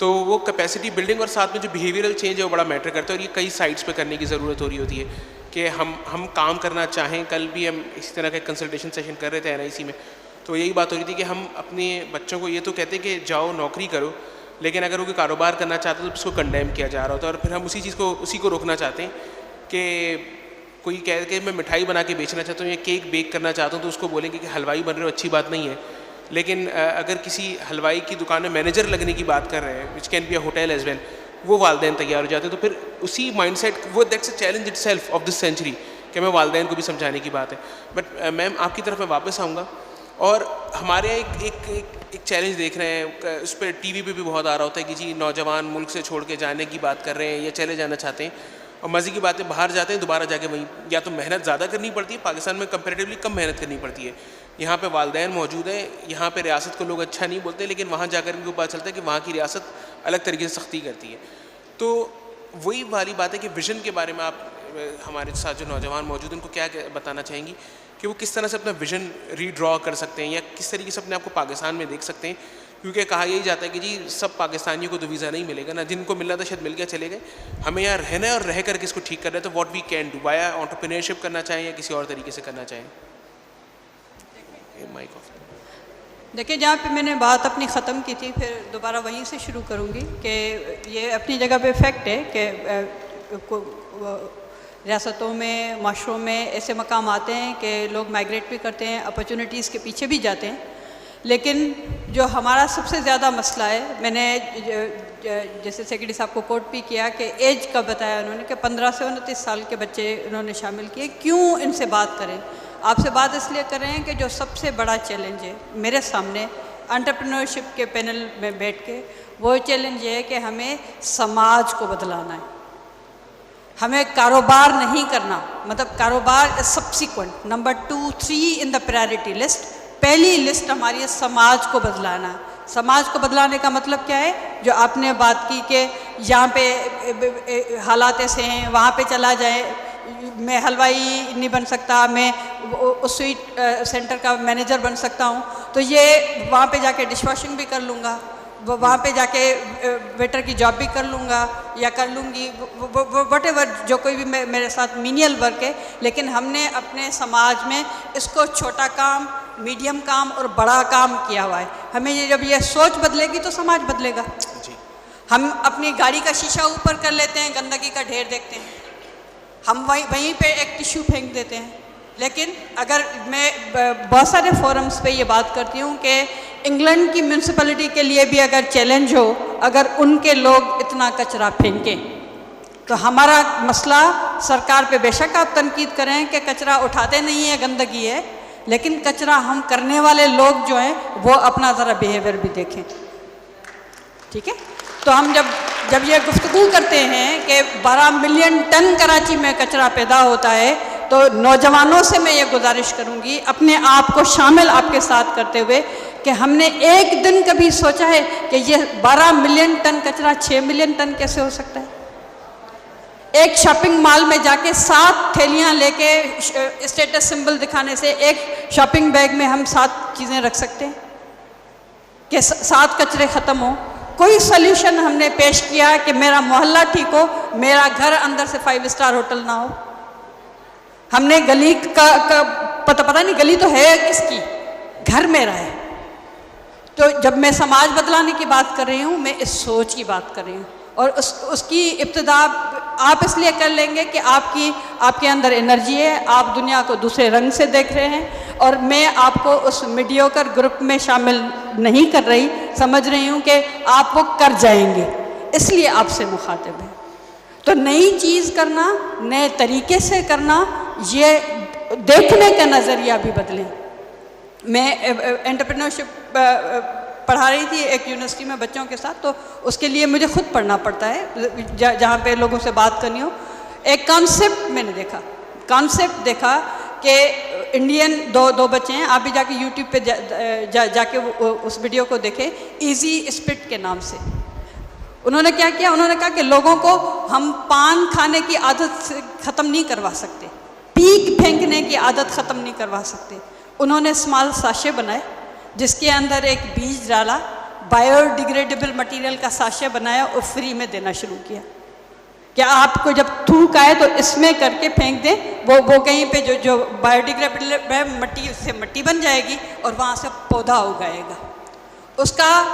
तो वो कैपेसिटी बिल्डिंग और साथ में जो बिहेवियरल चेंज है वो बड़ा मैटर करता है। और ये कई साइट्स पे करने की ज़रूरत हो रही होती है कि हम काम करना चाहें। कल भी हम इसी तरह का कंसल्टेशन सेशन कर रहे थे NIC में, तो यही बात हो रही थी कि हम अपने बच्चों को ये तो कहते हैं कि जाओ नौकरी करो, लेकिन अगर वो कोई कारोबार करना चाहते तो उसको कंडेम किया जा रहा होता है। और फिर हम उसी को रोकना चाहते हैं कि कोई कह के मैं मिठाई बना के बेचना चाहता हूँ या केक बेक करना चाहता हूँ, तो उसको बोलेंगे कि हलवाई बन रहे हो, अच्छी बात नहीं है। लेकिन अगर किसी हलवाई की दुकान में मैनेजर लगने की बात कर रहे हैं, which can be a hotel as well, वो वालदैन तैयार हो जाते हैं। तो फिर उसी माइंडसेट वो that's a challenge itself of this century कि मैं वालदैन को भी समझाने की बात है। बट मैम आपकी तरफ मैं वापस आऊँगा। और हमारे एक चैलेंज देख रहे हैं, उस पर TV पे भी बहुत आ रहा होता है कि जी नौजवान मुल्क से छोड़ के जाने की बात कर रहे हैं या चले जाना चाहते हैं, और मज़े की बात है बाहर जाते हैं दोबारा जाके वहीं या तो मेहनत ज़्यादा करनी पड़ती है, पाकिस्तान में कंपैरेटिवली कम मेहनत करनी पड़ती है। यहाँ पे वालदैन मौजूद है, यहाँ पे रियासत को लोग अच्छा नहीं बोलते, लेकिन वहाँ जाकर इनको पता चलता है कि वहाँ की रियासत अलग तरीके से सख्ती करती है। तो वही वाली बात है कि विज़न के बारे में आप हमारे साथ जो नौजवान मौजूद हैं उनको क्या बताना चाहेंगी कि वो किस तरह से अपना विज़न रीड्रॉ कर सकते हैं या किस तरीके से अपने आप को पाकिस्तान में देख सकते हैं। क्योंकि कहा यही जाता है कि जी सब पाकिस्तानियों को तो वीज़ा नहीं मिलेगा ना, जिनको मिलना था शायद मिल गया चले गए, हमें यहाँ रहना है और रह करके इसको ठीक कर रहे हैं। तो what we can do, via entrepreneurship करना चाहें या किसी और तरीके से करना चाहें। Mic off. देखिए, जहाँ पे मैंने बात अपनी ख़त्म की थी फिर दोबारा वहीं से शुरू करूँगी कि ये अपनी जगह पे फैक्ट है कि रियासतों में, माशरों में ऐसे मकाम आते हैं कि लोग माइग्रेट भी करते हैं, अपॉर्चुनिटीज़ के पीछे भी जाते हैं। लेकिन जो हमारा सबसे ज़्यादा मसला है, मैंने जैसे सेक्रेटरी साहब को कोट भी किया कि एज का बताया उन्होंने कि 15 से 29 साल के बच्चे उन्होंने शामिल किए। क्यों इनसे बात करें? आपसे बात इसलिए कर रहे हैं कि जो सबसे बड़ा चैलेंज है मेरे सामने एंटरप्रेन्योरशिप के पैनल में बैठ के, वो चैलेंज ये है कि हमें समाज को बदलाना है। हमें कारोबार नहीं करना, मतलब कारोबार subsequent, number 2, 3 in the priority list. पहली लिस्ट हमारी है समाज को बदलाना। समाज को बदलाने का मतलब क्या है? जो आपने बात की कि यहाँ पे हालात ऐसे हैं, वहाँ पे चला जाए, मैं हलवाई नहीं बन सकता, मैं उस स्वीट सेंटर का मैनेजर बन सकता हूँ, तो ये वहाँ पे जाके डिश वॉशिंग भी कर लूँगा, वहाँ पे जाके वेटर की जॉब भी कर लूँगा या कर लूँगी, वटेवर जो कोई भी मेरे साथ मीनियल वर्क है। लेकिन हमने अपने समाज में इसको छोटा काम, मीडियम काम और बड़ा काम किया हुआ है। हमें जब ये सोच बदलेगी तो समाज बदलेगा। हम अपनी गाड़ी का शीशा ऊपर कर लेते हैं, गंदगी का ढेर देखते हैं, हम वहीं पे एक टिश्यू फेंक देते हैं। लेकिन अगर मैं बहुत सारे फोरम्स पे ये बात करती हूँ कि इंग्लैंड की म्यूनसिपैलिटी के लिए भी अगर चैलेंज हो, अगर उनके लोग इतना कचरा फेंकें, तो हमारा मसला सरकार पे बेशक आप तनकीद करें कि कचरा उठाते नहीं है, गंदगी है, लेकिन कचरा हम करने वाले लोग जो हैं वो अपना ज़रा बिहेवियर भी देखें। ठीक है, तो हम जब ये गुफ्तगू करते हैं कि 12 मिलियन टन कराची में कचरा पैदा होता है, तो नौजवानों से मैं ये गुजारिश करूंगी, अपने आप को शामिल आपके साथ करते हुए, कि हमने एक दिन कभी सोचा है कि ये 12 मिलियन टन कचरा 6 मिलियन टन कैसे हो सकता है? एक शॉपिंग मॉल में जाके 7 थैलियाँ लेके स्टेटस सिंबल दिखाने से एक शॉपिंग बैग में हम 7 चीज़ें रख सकते हैं कि 7 कचरे ख़त्म हो? कोई सल्यूशन हमने पेश किया कि मेरा मोहल्ला ठीक हो, मेरा घर अंदर से 5 स्टार होटल ना हो? हमने गली का पता नहीं गली तो है किसकी, घर मेरा है। तो जब मैं समाज बदलाने की बात कर रही हूँ, मैं इस सोच की बात कर रही हूँ, और उसकी इब्तिदा आप इसलिए कर लेंगे कि आपके अंदर एनर्जी है, आप दुनिया को दूसरे रंग से देख रहे हैं, और मैं आपको उस मीडियोकर ग्रुप में शामिल नहीं कर रही, समझ रही हूँ कि आप वो कर जाएंगे, इसलिए आपसे मुखातिब है। तो नई चीज़ करना, नए तरीके से करना, ये देखने का नज़रिया भी बदलें। मैं एंटरप्रेन्योरशिप पढ़ा रही थी एक यूनिवर्सिटी में बच्चों के साथ, तो उसके लिए मुझे खुद पढ़ना पड़ता है जहाँ पे लोगों से बात करनी हो। एक कॉन्सेप्ट मैंने देखा कि इंडियन दो बच्चे हैं, आप भी जाके यूट्यूब पे जाके उस वीडियो को देखें, इजी स्पिट के नाम से। उन्होंने क्या किया, उन्होंने कहा कि लोगों को हम पान खाने की आदत ख़त्म नहीं करवा सकते, पीक फेंकने की आदत ख़त्म नहीं करवा सकते। उन्होंने स्मॉल साशे बनाए जिसके अंदर एक बीज डाला, बायोडिग्रेडेबल मटेरियल का साशे बनाया और फ्री में देना शुरू किया। क्या आपको जब थूक आए तो इसमें करके फेंक दें, वो कहीं पे जो बायोडिग्रेडेबल मट्टी, उससे मट्टी बन जाएगी और वहाँ से पौधा उगाएगा। उसका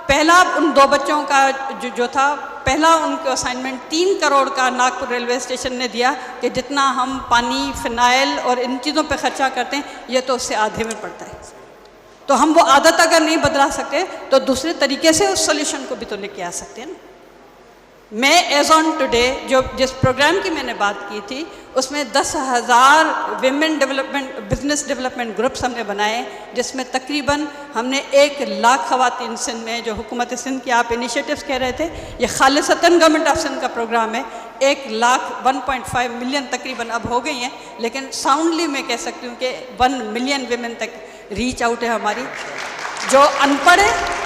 पहला उन 2 बच्चों का जो था, पहला उनको असाइनमेंट 3 करोड़ का नागपुर रेलवे स्टेशन ने दिया कि जितना हम पानी, फिनाइल और इन चीज़ों पे खर्चा करते हैं, ये तो उससे आधे में पड़ता है। तो हम वो आदत अगर नहीं बदला सकते तो दूसरे तरीके से उस सोल्यूशन को भी तो लेके आ सकते हैं ना। मैं एज ऑन टुडे जिस प्रोग्राम की मैंने बात की थी, उसमें 10,000 women development, business development groups हमने बनाए, जिसमें तकरीबन हमने 1 लाख ख़वातीन सिंध में, जो हुकूमत सिंध की आप इनिशिएटिव्स कह रहे थे, ये खालिसतन गवर्नमेंट ऑफ सिंध का प्रोग्राम है। 1.5 मिलियन तकरीबन अब हो गई हैं, लेकिन साउंडली मैं कह सकती हूँ कि 1 मिलियन विमेन तक रीच आउट है हमारी। जो अनपढ़ है,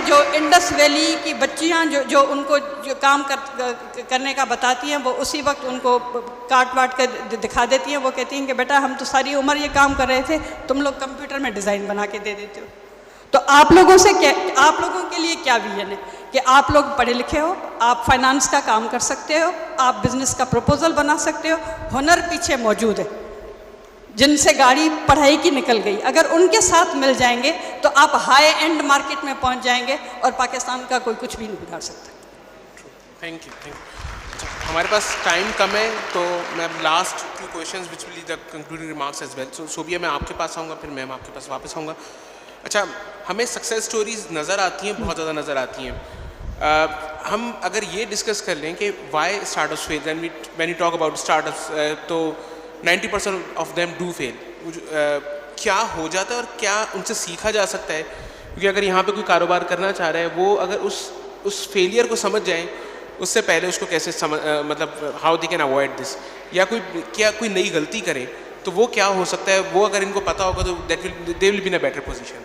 जो इंडस वैली की बच्चियां जो उनको जो काम करने का बताती हैं, वो उसी वक्त उनको काट वाट कर दिखा देती हैं। वो कहती हैं कि बेटा हम तो सारी उम्र ये काम कर रहे थे, तुम लोग कंप्यूटर में डिज़ाइन बना के दे देते हो। तो आप लोगों के लिए क्या विजन है कि आप लोग पढ़े लिखे हो, आप फाइनेंस का काम कर सकते हो, आप बिजनेस का प्रपोजल बना सकते हो, हुनर पीछे मौजूद है, जिनसे गाड़ी पढ़ाई की निकल गई, अगर उनके साथ मिल जाएंगे तो आप हाई एंड मार्केट में पहुंच जाएंगे और पाकिस्तान का कोई कुछ भी नहीं बिगाड़ सकता। Thank you. हमारे पास टाइम कम है, तो मैं last 2 questions which will be the concluding remarks as well. So Sobia, मैं आपके पास आऊँगा, फिर मैम आपके पास वापस आऊँगा। अच्छा, हमें सक्सेस स्टोरीज नज़र आती हैं, बहुत ज़्यादा नज़र आती हैं। हम अगर ये डिस्कस कर लें कि why startups fail, when you talk about startups, तो 90% ऑफ देम डू फेल। क्या हो जाता है और क्या उनसे सीखा जा सकता है? क्योंकि अगर यहाँ पे कोई कारोबार करना चाह रहा है, वो अगर उस फेलियर को समझ जाए, उससे पहले उसको कैसे मतलब how they can avoid this, या कोई नई गलती करें तो वो क्या हो सकता है, वो अगर इनको पता होगा तो they will be in a better position.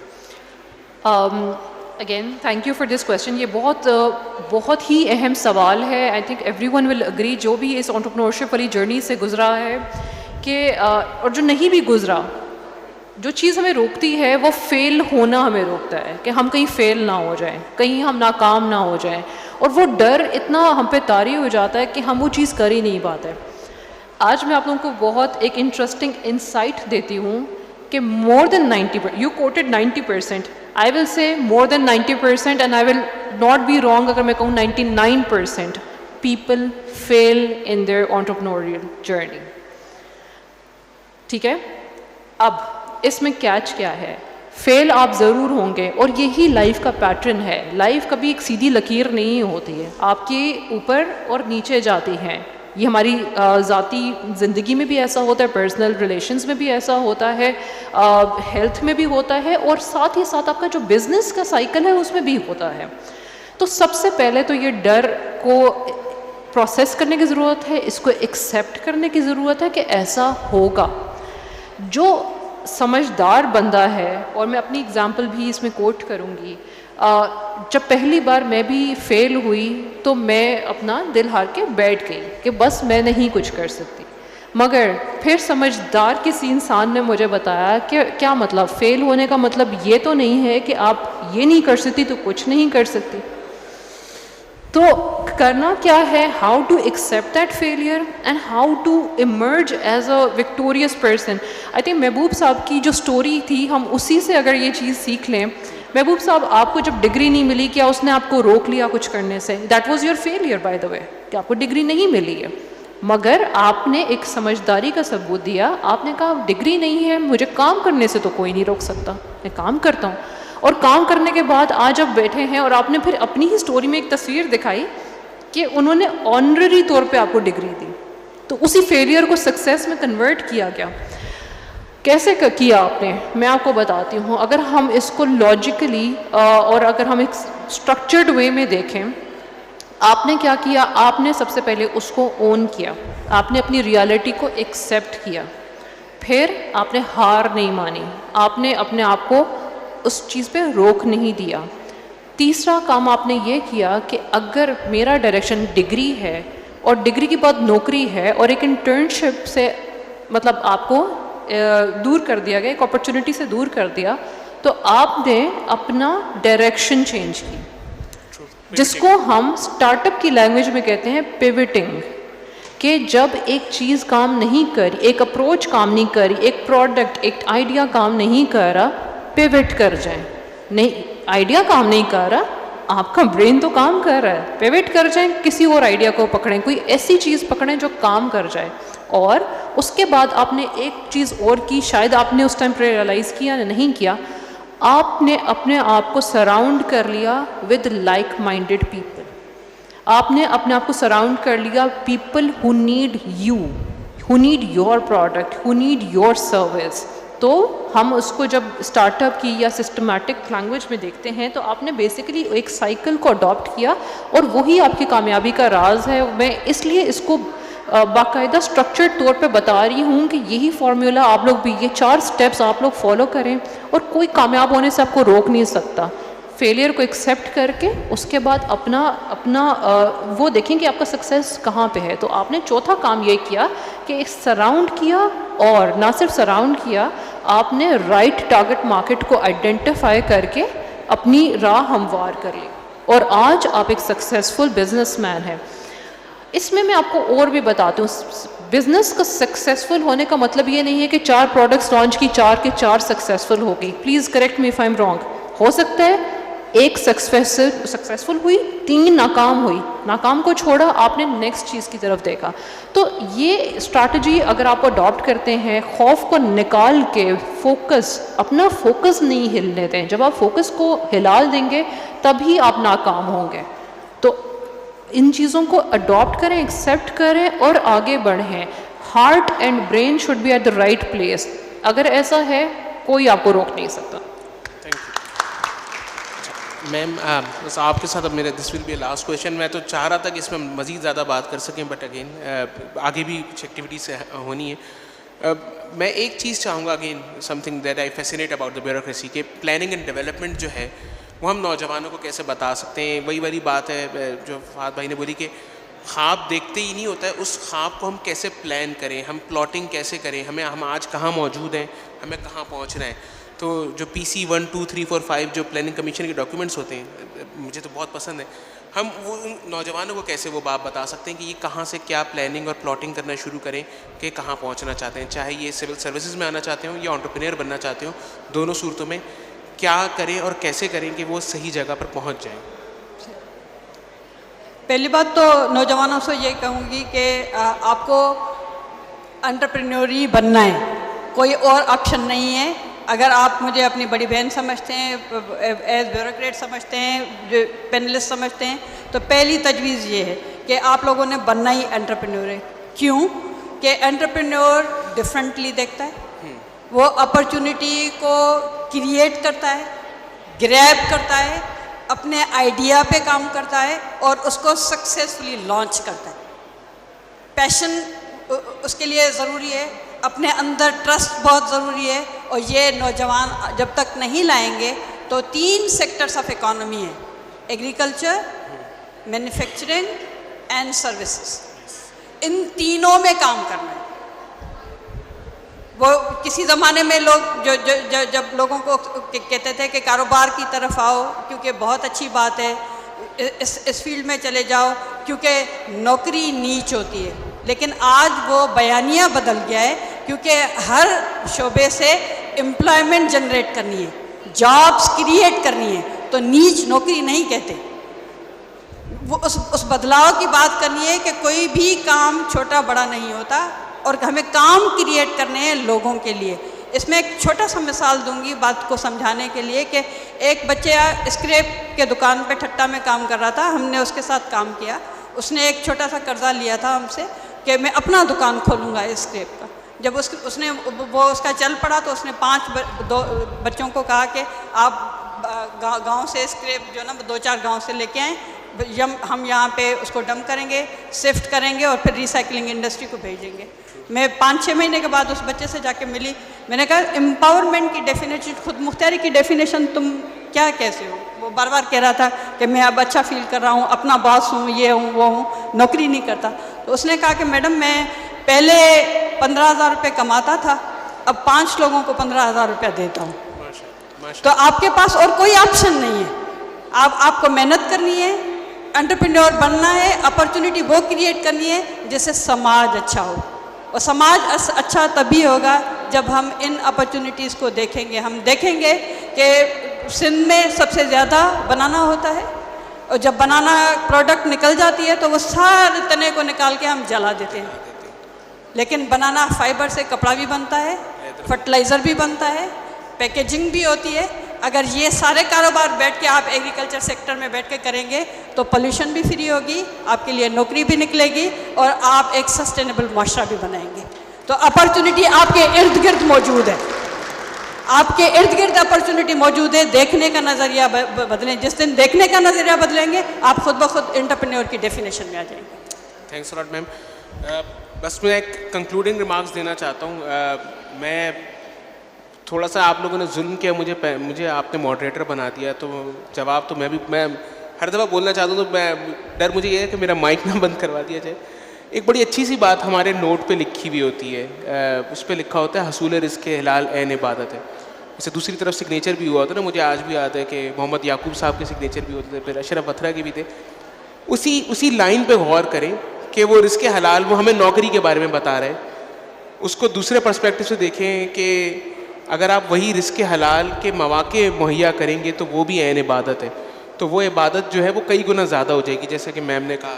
Again thank you for this question. ये बहुत ही अहम सवाल है। I think everyone will agree, जो भी इस एंटरप्रेन्योरशिप वाली जर्नी से गुजरा है कि और जो नहीं भी गुजरा, जो चीज़ हमें रोकती है वो फेल होना हमें रोकता है, कि हम कहीं फेल ना हो जाएं, कहीं हम नाकाम ना हो जाएं, और वो डर इतना हम पे तारी हो जाता है कि हम वो चीज़ कर ही नहीं पाते। आज मैं आप लोगों को बहुत एक इंटरेस्टिंग इंसाइट देती हूँ कि more than 90%, you coated 90%, I will say more than 90%, and I will not be wrong अगर मैं कहूँ 99% people fail in their entrepreneurial journey. ठीक है, अब इसमें कैच क्या है? फेल आप ज़रूर होंगे, और यही लाइफ का पैटर्न है। लाइफ कभी एक सीधी लकीर नहीं होती है, आपके ऊपर और नीचे जाती हैं। ये हमारी ज़ाती ज़िंदगी में भी ऐसा होता है, पर्सनल रिलेशंस में भी ऐसा होता है, हेल्थ में भी होता है, और साथ ही साथ आपका जो बिज़नेस का साइकिल है उसमें भी होता है। तो सबसे पहले तो ये डर को प्रोसेस करने की ज़रूरत है, इसको एक्सेप्ट करने की ज़रूरत है कि ऐसा होगा। जो समझदार बंदा है, और मैं अपनी एग्ज़ाम्पल भी इसमें कोट करूँगी, जब पहली बार मैं भी फेल हुई तो मैं अपना दिल हार के बैठ गई कि बस मैं नहीं कुछ कर सकती। मगर फिर समझदार किसी इंसान ने मुझे बताया कि क्या मतलब, फेल होने का मतलब ये तो नहीं है कि आप ये नहीं कर सकती तो कुछ नहीं कर सकती। तो करना क्या है, how to accept that failure and how to emerge as a victorious person. I think Mehboob साहब की जो स्टोरी थी, हम उसी से अगर ये चीज़ सीख लें। महबूब साहब, आपको जब डिग्री नहीं मिली, क्या उसने आपको रोक लिया कुछ करने से? That was your failure by the way, कि आपको डिग्री नहीं मिली है, मगर आपने एक समझदारी का सबूत दिया। आपने कहा डिग्री नहीं है, मुझे काम करने से तो कोई नहीं रोक सकता, मैं काम करता हूँ। और काम करने के बाद आज आप बैठे हैं, और आपने फिर अपनी ही स्टोरी में एक तस्वीर दिखाई कि उन्होंने ऑनररी तौर पे आपको डिग्री दी। तो उसी फेलियर को सक्सेस में कन्वर्ट किया गया। कैसे किया आपने, मैं आपको बताती हूँ। अगर हम इसको लॉजिकली और अगर हम एक स्ट्रक्चर्ड वे में देखें, आपने क्या किया, आपने सबसे पहले उसको ओन किया, आपने अपनी रियलिटी को एक्सेप्ट किया, फिर आपने हार नहीं मानी, आपने अपने आप को उस चीज़ पे रोक नहीं दिया। तीसरा काम आपने ये किया कि अगर मेरा डायरेक्शन डिग्री है और डिग्री के बाद नौकरी है और एक इंटर्नशिप से मतलब आपको दूर कर दिया गया, एक अपॉर्चुनिटी से दूर कर दिया, तो आपने अपना डायरेक्शन चेंज की, जिसको हम स्टार्टअप की लैंग्वेज में कहते हैं पिवटिंग। कि जब एक चीज़ काम नहीं करी, एक अप्रोच काम नहीं करी, एक प्रोडक्ट, एक आइडिया काम नहीं कर रहा, पिवट कर जाएं। नहीं, आइडिया काम नहीं कर रहा, आपका ब्रेन तो काम कर रहा है, पिवट कर जाएं, किसी और आइडिया को पकड़ें, कोई ऐसी चीज़ पकड़ें जो काम कर जाए। और उसके बाद आपने एक चीज़ और की, शायद आपने उस टाइम पर रियलाइज़ किया या नहीं किया, आपने अपने आप को सराउंड कर लिया विद लाइक माइंडेड पीपल। आपने अपने आप को सराउंड कर लिया people who need you, who need your product, who need your service. तो हम उसको जब स्टार्टअप की या सिस्टमैटिक लैंग्वेज में देखते हैं, तो आपने बेसिकली एक साइकिल को अडॉप्ट किया, और वही आपकी कामयाबी का राज है। मैं इसलिए इसको बाकायदा स्ट्रक्चर्ड तौर पे बता रही हूँ कि यही फार्मूला आप लोग भी, ये 4 स्टेप्स आप लोग फॉलो करें, और कोई कामयाब होने से आपको रोक नहीं सकता। फेलियर को एक्सेप्ट करके उसके बाद अपना वो देखें कि आपका सक्सेस कहाँ पे है। तो आपने चौथा काम ये किया कि एक सराउंड किया, और ना सिर्फ सराउंड किया, आपने राइट टारगेट मार्केट को आइडेंटिफाई करके अपनी राह हमवार कर ली, और आज आप एक सक्सेसफुल बिजनेसमैन हैं। इसमें मैं आपको और भी बताती हूँ, बिजनेस का सक्सेसफुल होने का मतलब ये नहीं है कि 4 प्रोडक्ट्स लॉन्च की, 4 के 4 सक्सेसफुल हो गई। Please correct me if I am wrong. हो सकता है एक सक्सेसफुल हुई, 3 नाकाम हुई, नाकाम को छोड़ा, आपने नेक्स्ट चीज़ की तरफ देखा। तो ये स्ट्रैटेजी अगर आप अडॉप्ट करते हैं, खौफ को निकाल के फोकस, अपना फोकस नहीं हिलने दें। जब आप फोकस को हिला देंगे तभी आप नाकाम होंगे। तो इन चीज़ों को अडॉप्ट करें, एक्सेप्ट करें और आगे बढ़ें। Heart and brain should be at the right place. अगर ऐसा है, कोई आपको रोक नहीं सकता। मैम, बस आपके साथ अब मेरा this will be last question. मैं तो चाह रहा था कि इसमें मज़ीद ज़्यादा बात कर सकें, बट अगेन आगे भी कुछ एक्टिविटीज़ होनी है। मैं एक चीज़ चाहूँगा, again something that I fascinate about the bureaucracy, के प्लानिंग एंड डेवलपमेंट जो है वो हम नौजवानों को कैसे बता सकते हैं। वही वाली बात है जो फहद भाई ने बोली कि ख्वाब देखते ही नहीं होता है, उस ख्वाब को हम कैसे प्लान करें, हम प्लॉटिंग कैसे करें, हम आज कहाँ मौजूद हैं, हमें कहाँ पहुँचना है। तो जो PC 1, 2, 3, 4, 5 जो प्लानिंग कमीशन के डॉक्यूमेंट्स होते हैं, मुझे तो बहुत पसंद है। हम वो नौजवानों को कैसे वो बात बता सकते हैं कि ये कहाँ से क्या प्लानिंग और प्लॉटिंग करना शुरू करें कि कहाँ पहुँचना चाहते हैं, चाहे ये सिविल सर्विसेज में आना चाहते हो या एंटरप्रेन्योर बनना चाहते हो, दोनों सूरतों में क्या करें और कैसे करें कि वो सही जगह पर पहुँच जाएँ। पहली बात तो नौजवानों से ये कहूँगी कि आपको एंटरप्रेन्योर ही बनना है, कोई और ऑप्शन नहीं है। अगर आप मुझे अपनी बड़ी बहन समझते हैं, एज ब्यूरोक्रेट समझते हैं, जो पैनलिस्ट समझते हैं, तो पहली तजवीज़ ये है कि आप लोगों ने बनना ही एंटरप्रेन्योर है। क्यों? कि एंटरप्रेन्योर डिफरेंटली देखता है, वो अपॉर्चुनिटी को क्रिएट करता है, ग्रैब करता है, अपने आइडिया पे काम करता है और उसको सक्सेसफुली लॉन्च करता है। पैशन उसके लिए ज़रूरी है, अपने अंदर ट्रस्ट बहुत ज़रूरी है, और ये नौजवान जब तक नहीं लाएंगे तो 3 सेक्टर्स ऑफ इकॉनमी है, एग्रीकल्चर, मैन्युफैक्चरिंग एंड सर्विसेज। इन तीनों में काम करना है। वो किसी ज़माने में लोग जब लोगों को कहते थे कि कारोबार की तरफ आओ क्योंकि बहुत अच्छी बात है, इस फील्ड में चले जाओ क्योंकि नौकरी नीच होती है, लेकिन आज वो बयानिया बदल गया है क्योंकि हर शोबे से एम्प्लॉयमेंट जनरेट करनी है, जॉब्स क्रिएट करनी है, तो नीच नौकरी नहीं कहते। वो उस बदलाव की बात करनी है कि कोई भी काम छोटा बड़ा नहीं होता और हमें काम क्रिएट करने हैं लोगों के लिए। इसमें एक छोटा सा मिसाल दूंगी बात को समझाने के लिए कि एक बच्चा स्क्रैप के दुकान पे ठट्टा में काम कर रहा था, हमने उसके साथ काम किया। उसने एक छोटा सा कर्जा लिया था हमसे कि मैं अपना दुकान खोलूँगा स्क्रैप का। जब उसने वो उसका चल पड़ा तो उसने 5 बच्चों को कहा कि आप गांव से स्क्रैप जो ना 2-4 गांव से लेके आएँ, हम यहाँ पे उसको डंप करेंगे, शिफ्ट करेंगे और फिर रिसाइकलिंग इंडस्ट्री को भेजेंगे। मैं 5-6 महीने के बाद उस बच्चे से जाके मिली, मैंने कहा एम्पावरमेंट की डेफिनेशन, खुद मुख्तियारी की डेफिनेशन तुम क्या कैसे हो? वो बार बार कह रहा था कि मैं अब अच्छा फील कर रहा हूँ, अपना बॉस हूँ, ये हूँ वो हूँ, नौकरी नहीं करता। तो उसने कहा कि मैडम मैं पहले 15,000 रुपये कमाता था, अब 5 लोगों को 15,000 रुपया देता हूँ। तो आपके पास और कोई ऑप्शन नहीं है, आपको मेहनत करनी है, एंटरप्रेन्योर बनना है, अपॉर्चुनिटी वो क्रिएट करनी है जिससे समाज अच्छा हो। और समाज अच्छा तभी होगा जब हम इन अपॉर्चुनिटीज़ को देखेंगे। हम देखेंगे कि सिंध में सबसे ज़्यादा बनाना होता है, और जब बनाना प्रोडक्ट निकल जाती है तो वो सारे तने को निकाल के हम जला देते हैं, लेकिन बनाना फाइबर से कपड़ा भी बनता है, फर्टिलाइज़र भी बनता है, पैकेजिंग भी होती है। अगर ये सारे कारोबार बैठ के आप एग्रीकल्चर सेक्टर में बैठ के करेंगे तो पोल्यूशन भी फ्री होगी, आपके लिए नौकरी भी निकलेगी और आप एक सस्टेनेबल माशरा भी बनाएंगे। तो अपॉर्चुनिटी आपके इर्द गिर्द मौजूद है, आपके इर्द गिर्द अपॉर्चुनिटी मौजूद है। देखने का नज़रिया बदलें, जिस दिन देखने का नज़रिया बदलेंगे आप खुद ब खुद एंटरप्रेन्योर की डेफिनेशन में आ जाएंगे। Thanks a lot ma'am. बस मैं एक कंक्लूडिंग रिमार्क्स देना चाहता हूँ। मैं थोड़ा सा आप लोगों ने जुल्म किया, मुझे आपने मॉडरेटर बना दिया, तो जवाब तो मैं हर दफ़ा बोलना चाहता हूँ, तो डर मुझे ये है कि मेरा माइक ना बंद करवा दिया जाए। एक बड़ी अच्छी सी बात हमारे नोट पे लिखी हुई होती है, उस पर लिखा होता है हसूल रिज़्क़ हलाल ऐन इबादत है। इससे दूसरी तरफ सिग्नेचर भी हुआ होता है ना, मुझे आज भी याद है कि मोहम्मद याकूब साहब के सिग्नेचर भी होते थे, फिर अशरफ अथरा के भी थे। उसी लाइन पे गौर करें कि वो रिज़्क़ हलाल, वो हमें नौकरी के बारे में बता रहे हैं, उसको दूसरे पर्सपेक्टिव से देखें कि अगर आप वही रिज़्क़ हलाल के मौक़े मुहैया करेंगे तो वो भी ऐन इबादत है। तो वो इबादत जो है वो कई गुना ज़्यादा हो जाएगी। जैसे कि मैम ने कहा,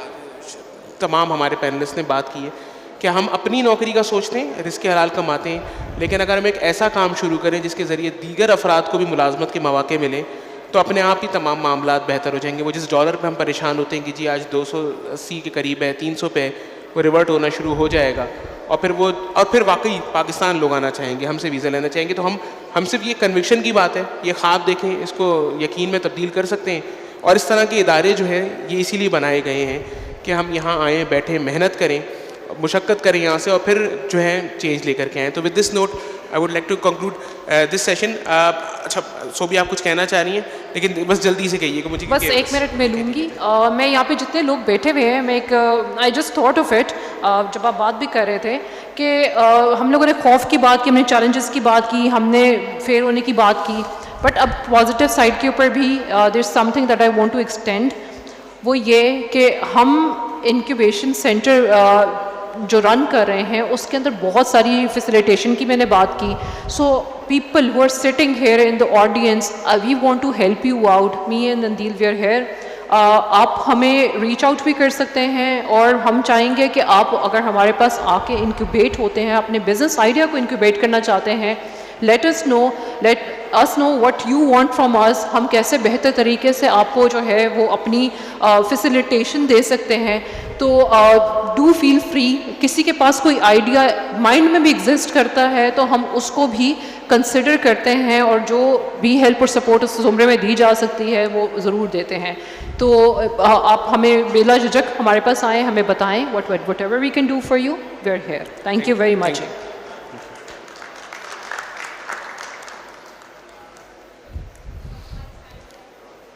तमाम हमारे पैनलिस्ट ने बात की है कि हम अपनी नौकरी का सोचते हैं, रिज़्क़ हलाल कमाते हैं, लेकिन अगर हम एक ऐसा काम शुरू करें जिसके ज़रिए दीगर अफराद को भी मुलाजमत के मौक़े मिलें तो अपने आप ही तमाम मामलात बेहतर हो जाएंगे। वो जिस डॉलर पे हम परेशान होते हैं कि जी आज 280 के करीब है, 300 पे, वो रिवर्ट होना शुरू हो जाएगा। और फिर वाकई पाकिस्तान लोग आना चाहेंगे, हमसे वीज़ा लेना चाहेंगे। तो हम सिर्फ ये कन्विक्शन की बात है, ये ख्वाब देखें, इसको यकीन में तब्दील कर सकते हैं। और इस तरह के इदारे जो हैं ये इसीलिए बनाए गए हैं कि हम यहाँ आएँ, बैठें, मेहनत करें, मुशक्क़त करें यहाँ से और फिर जो है चेंज लेकर के आएँ। तो with this note I would like to conclude this session. अच्छा सोबी, आप कुछ कहना चाह रही हैं, लेकिन बस जल्दी से कहिए कि मुझे बस 1 मिनट में लूँगी। मैं यहाँ पे जितने लोग बैठे हुए हैं, मैं एक I just thought of it जब आप बात भी कर रहे थे कि हम लोगों ने खौफ की बात की, हमने चैलेंजेस की बात की, हमने फेल होने की बात की, बट अब पॉजिटिव साइड के ऊपर भी there is something that I want to extend. वो ये कि हम इंक्यूबेशन सेंटर जो रन कर रहे हैं उसके अंदर बहुत सारी फैसिलिटेशन की मैंने बात की। So people who are sitting here in the audience, we want to help you out, me and Andeel we are here. आप हमें रीच आउट भी कर सकते हैं और हम चाहेंगे कि आप अगर हमारे पास आके इंक्यूबेट होते हैं, अपने बिजनेस आइडिया को इंक्यूबेट करना चाहते हैं, let us know what you want from us, हम कैसे बेहतर तरीके से आपको जो है वो अपनी फैसिलिटेशन दे सकते हैं। तो डू फील फ्री, किसी के पास कोई आइडिया माइंड में भी एग्जिस्ट करता है तो हम उसको भी कंसिडर करते हैं, और जो भी हेल्प और सपोर्ट उस ज़ुमरे में दी जा सकती है वो ज़रूर देते हैं। तो आप हमें बेला झिझक हमारे पास आएँ, हमें बताएं whatever we can do for you, we are here. Thank you very much.